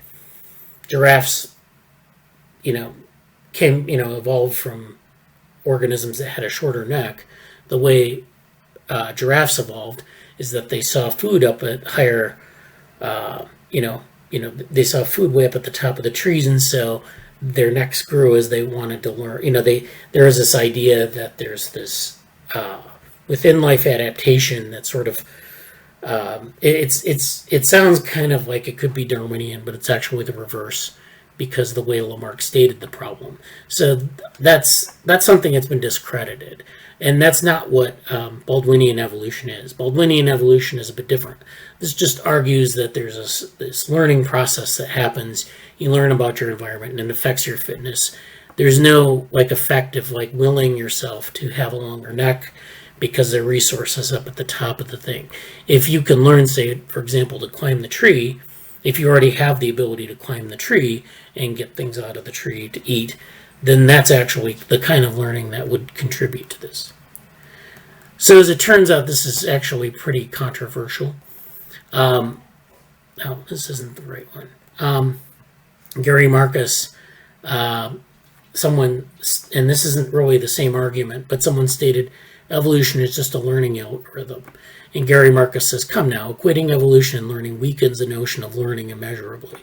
giraffes evolved from organisms that had a shorter neck. The way giraffes evolved is that they saw food up at higher, they saw food way up at the top of the trees, and so their necks grew as they wanted to learn. There is this idea that there's this within life adaptation that sort of it sounds kind of like it could be Darwinian, but it's actually the reverse because the way Lamarck stated the problem. So that's something that's been discredited, and that's not what Baldwinian evolution is. Baldwinian evolution is a bit different. This just argues that there's this learning process that happens. You learn about your environment and it affects your fitness. There's no effect of willing yourself to have a longer neck because there are resources up at the top of the thing. If you can learn, say, for example, to climb the tree, if you already have the ability to climb the tree and get things out of the tree to eat, then that's actually the kind of learning that would contribute to this. So as it turns out, this is actually pretty controversial. No, this isn't the right one. Gary Marcus, someone, and this isn't really the same argument, but someone stated evolution is just a learning algorithm. And Gary Marcus says, come now, equating evolution and learning weakens the notion of learning immeasurably.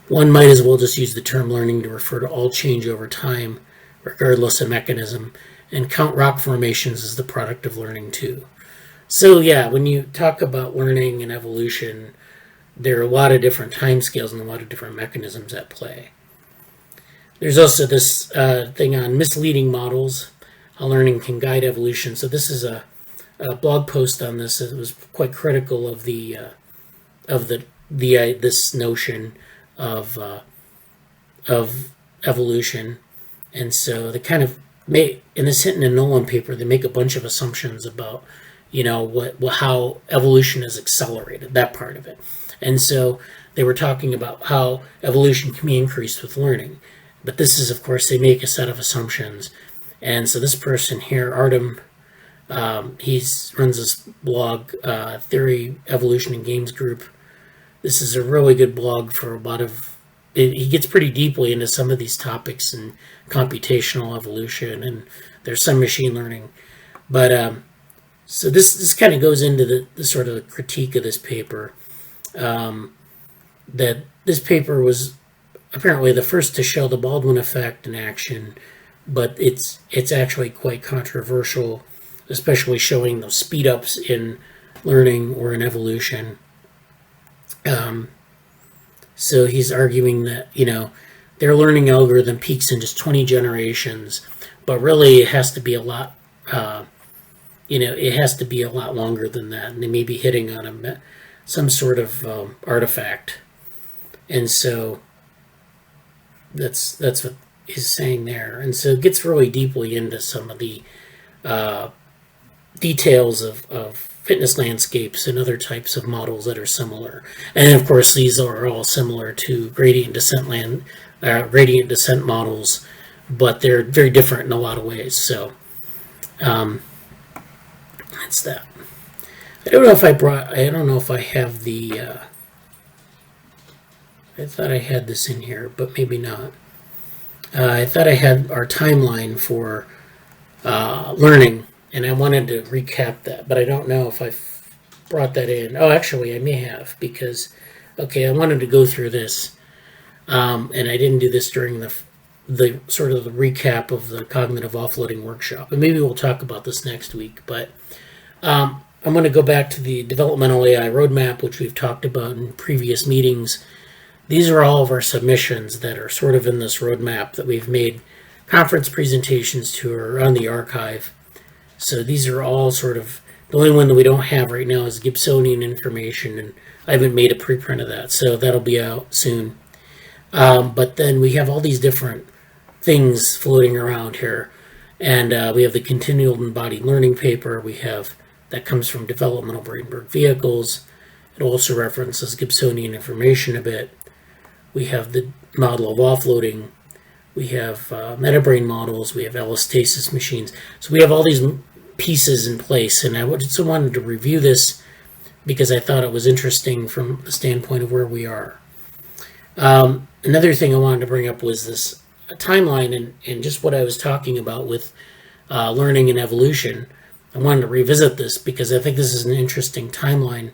One might as well just use the term learning to refer to all change over time, regardless of mechanism, and count rock formations as the product of learning too. So yeah, when you talk about learning and evolution, there are a lot of different timescales and a lot of different mechanisms at play. There's also this thing on misleading models, how learning can guide evolution. So this is a blog post on this. It was quite critical of this notion of evolution, and so they kind of in this Hinton and Nolan paper, they make a bunch of assumptions about how evolution is accelerated, that part of it. And so they were talking about how evolution can be increased with learning. But this is, of course, they make a set of assumptions. And so this person here, Artem, he runs this blog, Theory, Evolution, and Games Group. This is a really good blog for a lot of... He gets pretty deeply into some of these topics in computational evolution, and there's some machine learning. But so this kind of goes into the sort of critique of this paper. That this paper was apparently the first to show the Baldwin effect in action, but it's actually quite controversial, especially showing those speed ups in learning or in evolution. So he's arguing that their learning algorithm peaks in just 20 generations, but really it has to be a lot. It has to be a lot longer than that, and they may be hitting on some sort of artifact. And so that's what he's saying there. And so it gets really deeply into some of the details of fitness landscapes and other types of models that are similar. And of course, these are all similar to gradient descent models, but they're very different in a lot of ways. So that's that. I don't know if I have the, I thought I had this in here, but maybe not. I thought I had our timeline for learning, and I wanted to recap that, but I don't know if I brought that in. Oh, actually, I may have, because, I wanted to go through this, and I didn't do this during the sort of the recap of the cognitive offloading workshop, and maybe we'll talk about this next week, but I'm going to go back to the developmental AI roadmap, which we've talked about in previous meetings. These are all of our submissions that are sort of in this roadmap that we've made conference presentations to or on the archive. So these are all sort of, the only one that we don't have right now is Gibsonian information, and I haven't made a preprint of that, so that'll be out soon. But then we have all these different things floating around here, and we have the continual embodied learning paper. We have that comes from developmental Brainberg vehicles. It also references Gibsonian information a bit. We have the model of offloading. We have metabrain models. We have allostasis machines. So we have all these pieces in place, and I just wanted to review this because I thought it was interesting from the standpoint of where we are. Another thing I wanted to bring up was this timeline and just what I was talking about with learning and evolution. I wanted to revisit this because I think this is an interesting timeline.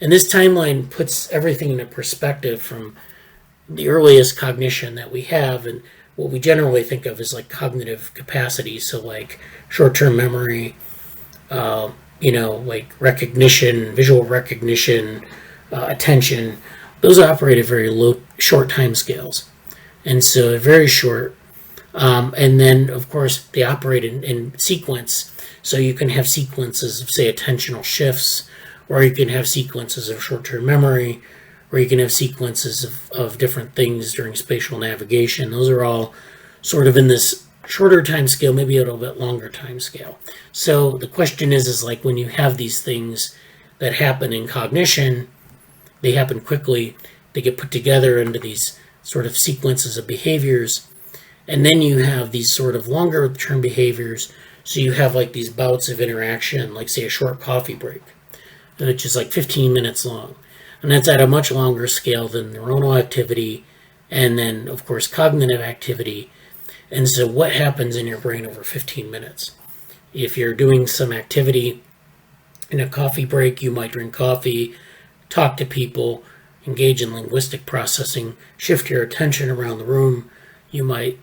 And this timeline puts everything into perspective from the earliest cognition that we have and what we generally think of as like cognitive capacity. So like short-term memory, like recognition, visual recognition, attention. Those operate at very short time scales. And so very short. And then, of course, they operate in sequence. So you can have sequences of, say, attentional shifts, or you can have sequences of short-term memory, or you can have sequences of different things during spatial navigation. Those are all sort of in this shorter time scale, maybe a little bit longer time scale. So the question is like when you have these things that happen in cognition, they happen quickly, they get put together into these sort of sequences of behaviors, and then you have these sort of longer term behaviors. So you have like these bouts of interaction, like say a short coffee break, which is like 15 minutes long. And that's at a much longer scale than neuronal activity and then, of course, cognitive activity. And so what happens in your brain over 15 minutes? If you're doing some activity in a coffee break, you might drink coffee, talk to people, engage in linguistic processing, shift your attention around the room. You might,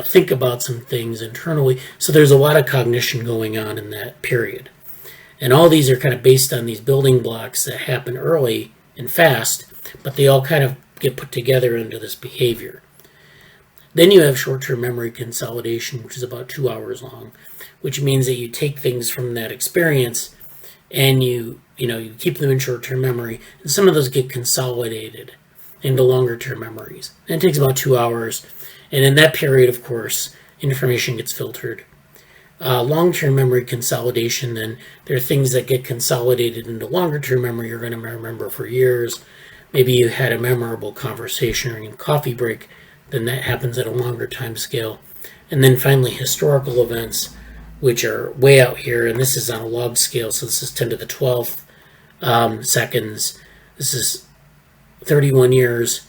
think about some things internally. So there's a lot of cognition going on in that period. And all these are kind of based on these building blocks that happen early and fast, but they all kind of get put together into this behavior. Then you have short-term memory consolidation, which is about 2 hours long, which means that you take things from that experience and you keep them in short-term memory, and some of those get consolidated into longer-term memories. And it takes about 2 hours, and in that period, of course, information gets filtered. Long-term memory consolidation, then there are things that get consolidated into longer-term memory you're going to remember for years. Maybe you had a memorable conversation during a coffee break, then that happens at a longer time scale. And then finally, historical events, which are way out here, and this is on a log scale, so this is 10 to the 12th seconds. This is 31 years.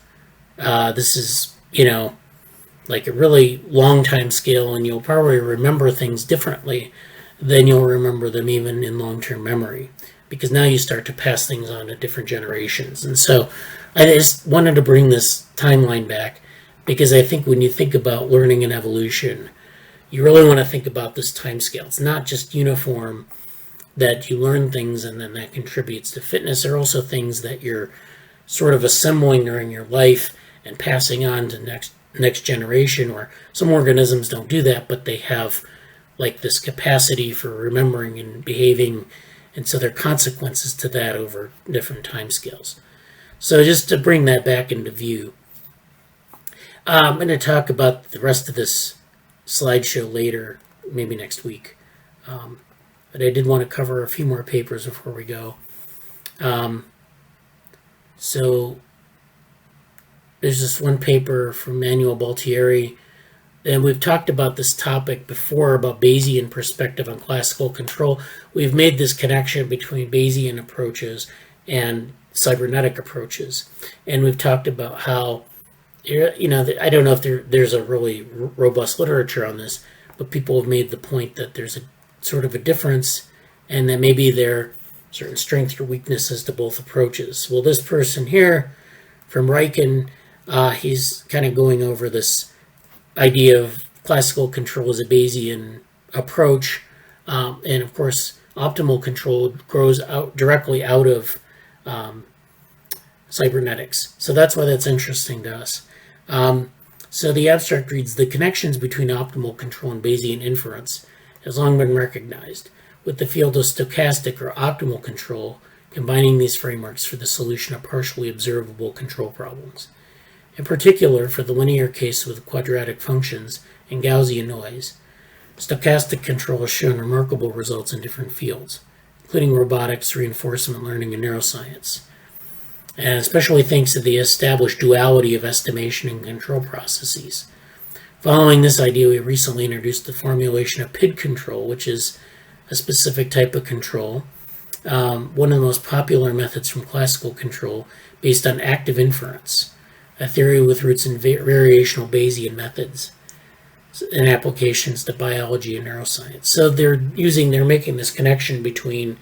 This is, like a really long time scale, and you'll probably remember things differently than you'll remember them even in long-term memory, because now you start to pass things on to different generations. And so I just wanted to bring this timeline back, because I think when you think about learning and evolution, you really want to think about this time scale. It's not just uniform that you learn things and then that contributes to fitness. There are also things that you're sort of assembling during your life and passing on to next generation, or some organisms don't do that, but they have like this capacity for remembering and behaving, and so there are consequences to that over different time scales. So just to bring that back into view, I'm going to talk about the rest of this slideshow later, maybe next week, but I did want to cover a few more papers before we go. So there's this one paper from Manuel Baltieri, and we've talked about this topic before about Bayesian perspective on classical control. We've made this connection between Bayesian approaches and cybernetic approaches, and we've talked about how, I don't know if there's a really robust literature on this, but people have made the point that there's a sort of a difference, and that maybe there are certain strengths or weaknesses to both approaches. Well, this person here from Riken, he's kind of going over this idea of classical control as a Bayesian approach, and of course optimal control grows directly out of cybernetics. So that's why that's interesting to us. So the abstract reads, the connections between optimal control and Bayesian inference has long been recognized, with the field of stochastic or optimal control combining these frameworks for the solution of partially observable control problems. In particular, for the linear case with quadratic functions and Gaussian noise, stochastic control has shown remarkable results in different fields, including robotics, reinforcement learning, and neuroscience, and especially thanks to the established duality of estimation and control processes. Following this idea, we recently introduced the formulation of PID control, which is a specific type of control, one of the most popular methods from classical control based on active inference. a theory with roots in variational Bayesian methods and applications to biology and neuroscience. So they're making this connection between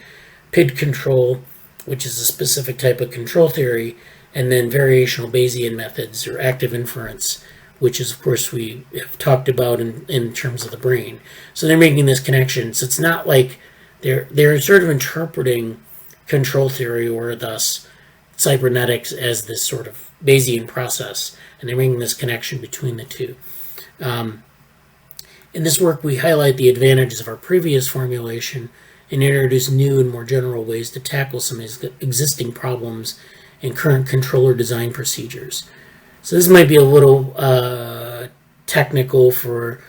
PID control, which is a specific type of control theory, and then variational Bayesian methods or active inference, which is, of course, we have talked about in terms of the brain. So they're making this connection. So it's not like they're sort of interpreting control theory or thus cybernetics as this sort of Bayesian process, and they're making this connection between the two. In this work, we highlight the advantages of our previous formulation and introduce new and more general ways to tackle some existing problems in current controller design procedures. So this might be a little technical for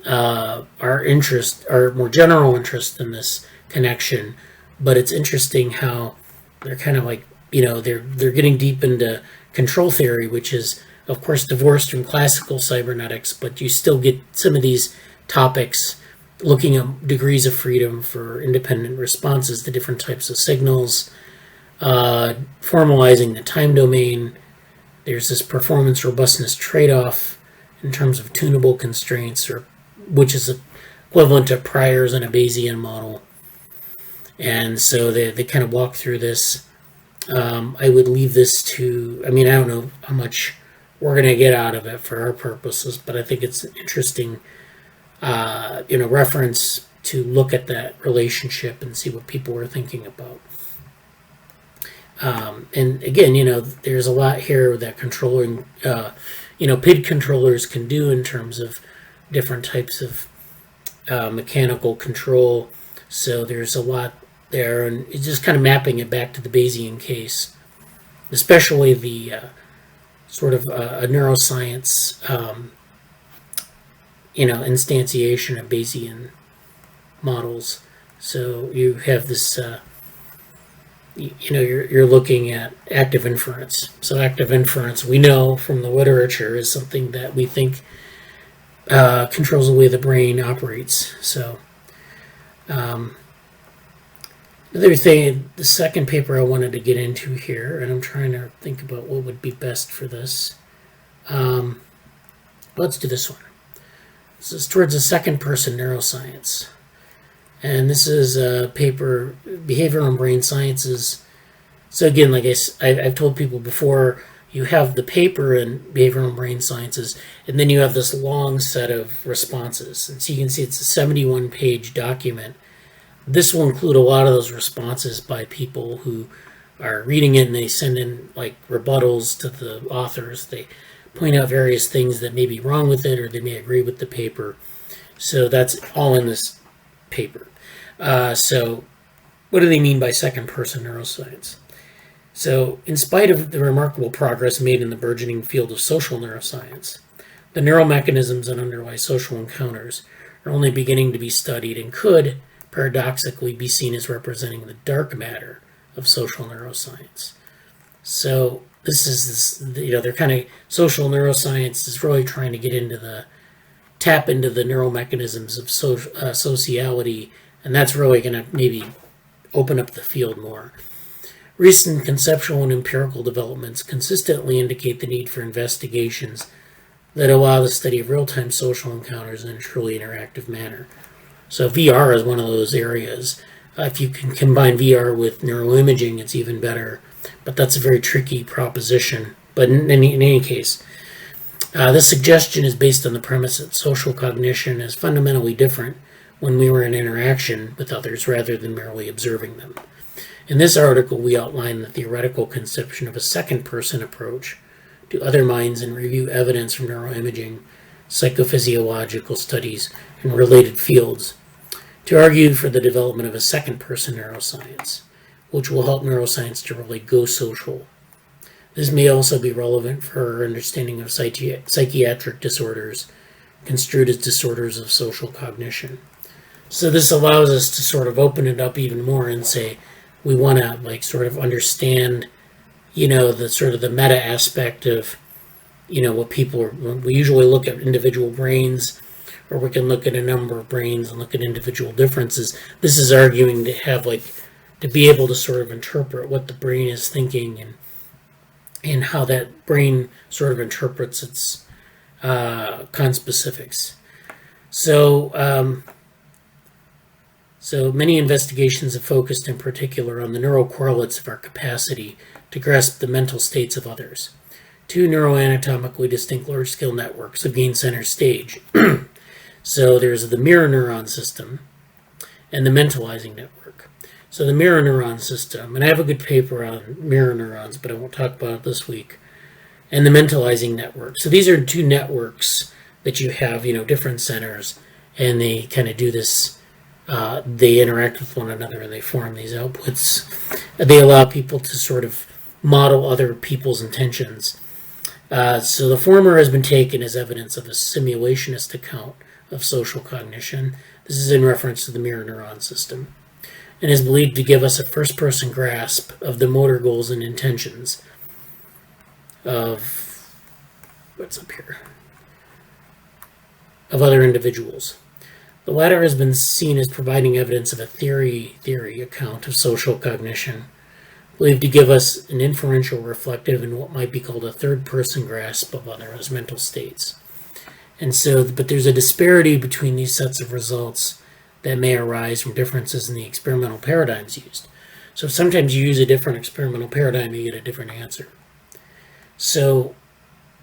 our interest, our more general interest in this connection, but it's interesting how they're kind of like, they're getting deep into control theory, which is, of course, divorced from classical cybernetics, but you still get some of these topics looking at degrees of freedom for independent responses to different types of signals, formalizing the time domain. There's this performance robustness trade-off in terms of tunable constraints, which is equivalent to priors in a Bayesian model. And so they kind of walk through this. I would leave this to, I don't know how much we're going to get out of it for our purposes, but I think it's an interesting reference to look at that relationship and see what people were thinking about. And again, there's a lot here that controlling, PID controllers can do in terms of different types of mechanical control. So there's a lot there, and it's just kind of mapping it back to the Bayesian case, especially the sort of a neuroscience, instantiation of Bayesian models. So you have this, you're looking at active inference. So active inference, we know from the literature, is something that we think controls the way the brain operates. So another thing, the second paper I wanted to get into here, and I'm trying to think about what would be best for this. Let's do this one. This is towards the second person neuroscience. And this is a paper, Behavioral and Brain Sciences. So again, like I've told people before, you have the paper in Behavioral and Brain Sciences, and then you have this long set of responses. And so you can see it's a 71-page document. This will include a lot of those responses by people who are reading it, and they send in like rebuttals to the authors. They point out various things that may be wrong with it, or they may agree with the paper. So that's all in this paper. So what do they mean by second-person neuroscience? So in spite of the remarkable progress made in the burgeoning field of social neuroscience, the neural mechanisms that underlie social encounters are only beginning to be studied and could, paradoxically, be seen as representing the dark matter of social neuroscience. So they're kind of, social neuroscience is really trying to get into tap into the neural mechanisms of sociality, and that's really going to maybe open up the field more. Recent conceptual and empirical developments consistently indicate the need for investigations that allow the study of real-time social encounters in a truly interactive manner. So VR is one of those areas. If you can combine VR with neuroimaging, it's even better, but that's a very tricky proposition. But in any case, this suggestion is based on the premise that social cognition is fundamentally different when we were in interaction with others rather than merely observing them. In this article, we outline the theoretical conception of a second-person approach to other minds and review evidence from neuroimaging, psychophysiological studies, and related fields to argue for the development of a second-person neuroscience, which will help neuroscience to really go social. This may also be relevant for our understanding of psychiatric disorders, construed as disorders of social cognition. So this allows us to sort of open it up even more and say, we want to sort of understand, the sort of the meta aspect of, what people are. We usually look at individual brains, or we can look at a number of brains and look at individual differences. This is arguing to have to be able to sort of interpret what the brain is thinking and how that brain sort of interprets its conspecifics. So many investigations have focused in particular on the neural correlates of our capacity to grasp the mental states of others. Two neuroanatomically distinct large-scale networks have gained center stage. So there's the mirror neuron system and the mentalizing network. So the mirror neuron system, and I have a good paper on mirror neurons, but I won't talk about it this week, and the mentalizing network. So these are two networks that you have, different centers, and they kind of do this, they interact with one another and they form these outputs. They allow people to sort of model other people's intentions. So the former has been taken as evidence of a simulationist account of social cognition. This is in reference to the mirror neuron system, and is believed to give us a first-person grasp of the motor goals and intentions of, what's up here, of other individuals. The latter has been seen as providing evidence of a theory account of social cognition, believed to give us an inferential, reflective, and what might be called a third-person grasp of others' mental states. And so, but there's a disparity between these sets of results that may arise from differences in the experimental paradigms used. So sometimes you use a different experimental paradigm, you get a different answer. So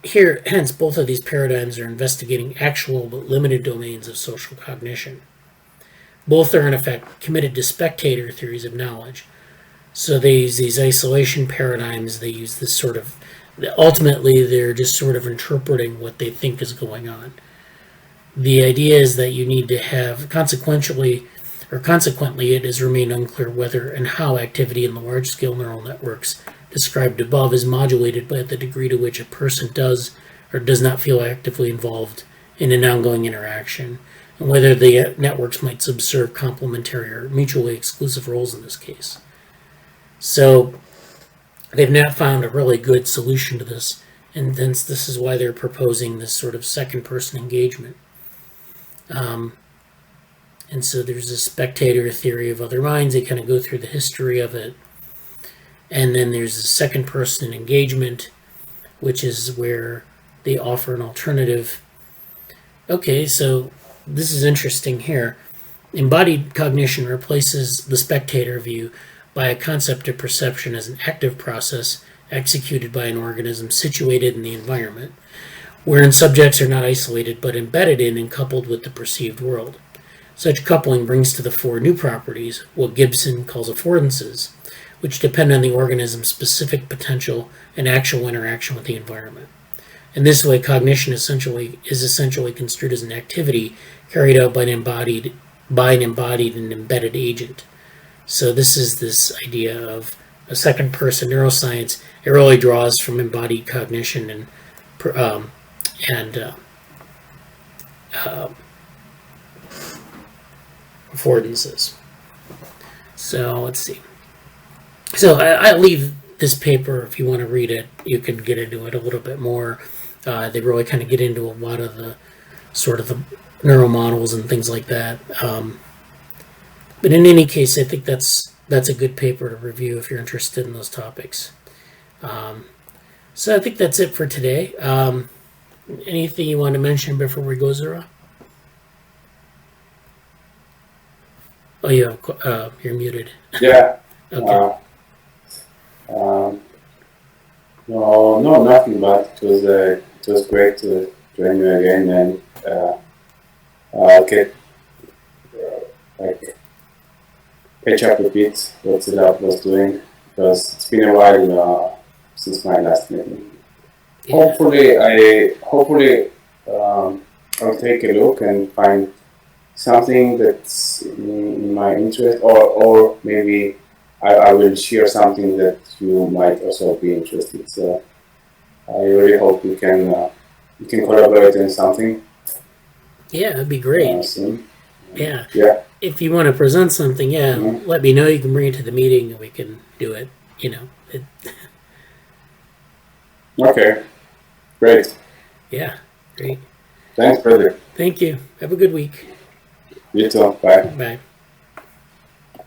here, hence, both of these paradigms are investigating actual but limited domains of social cognition. Both are, in effect, committed to spectator theories of knowledge. So they use these isolation paradigms, they use this sort of, ultimately they're just sort of interpreting what they think is going on. The idea is that you need to have, consequently, it has remained unclear whether and how activity in the large-scale neural networks described above is modulated by the degree to which a person does or does not feel actively involved in an ongoing interaction, and whether the networks might subserve complementary or mutually exclusive roles in this case. So they've now found a really good solution to this, and hence this is why they're proposing this sort of second-person engagement. And so there's a spectator theory of other minds. They kind of go through the history of it. And then there's a second-person engagement, which is where they offer an alternative. Okay, so this is interesting here. Embodied cognition replaces the spectator view by a concept of perception as an active process executed by an organism situated in the environment, wherein subjects are not isolated but embedded in and coupled with the perceived world. Such coupling brings to the fore new properties, what Gibson calls affordances, which depend on the organism's specific potential and actual interaction with the environment. In this way, cognition is essentially construed as an activity carried out by an embodied and embedded agent. So this is this idea of a second-person neuroscience. It really draws from embodied cognition and affordances. So let's see. So I'll leave this paper if you want to read it. You can get into it a little bit more. They really kind of get into a lot of the sort of the neural models and things like that. But in any case, I think that's a good paper to review if you're interested in those topics. So I think that's it for today. Anything you want to mention before we go, Zura? Oh, you're muted. Yeah. Okay. No, nothing. But it was great to join you again and catch up a bit what Zura was doing, because it's been a while since my last meeting. Yeah. Hopefully, I'll take a look and find something that's in my interest, or maybe I will share something that you might also be interested. So I really hope we can collaborate on something. Yeah, that'd be great. Soon. Yeah. Yeah. If you want to present something, let me know. You can bring it to the meeting and we can do it. Okay. Great. Yeah, great. Thanks, brother. Thank you. Have a good week. You too. Bye. Bye.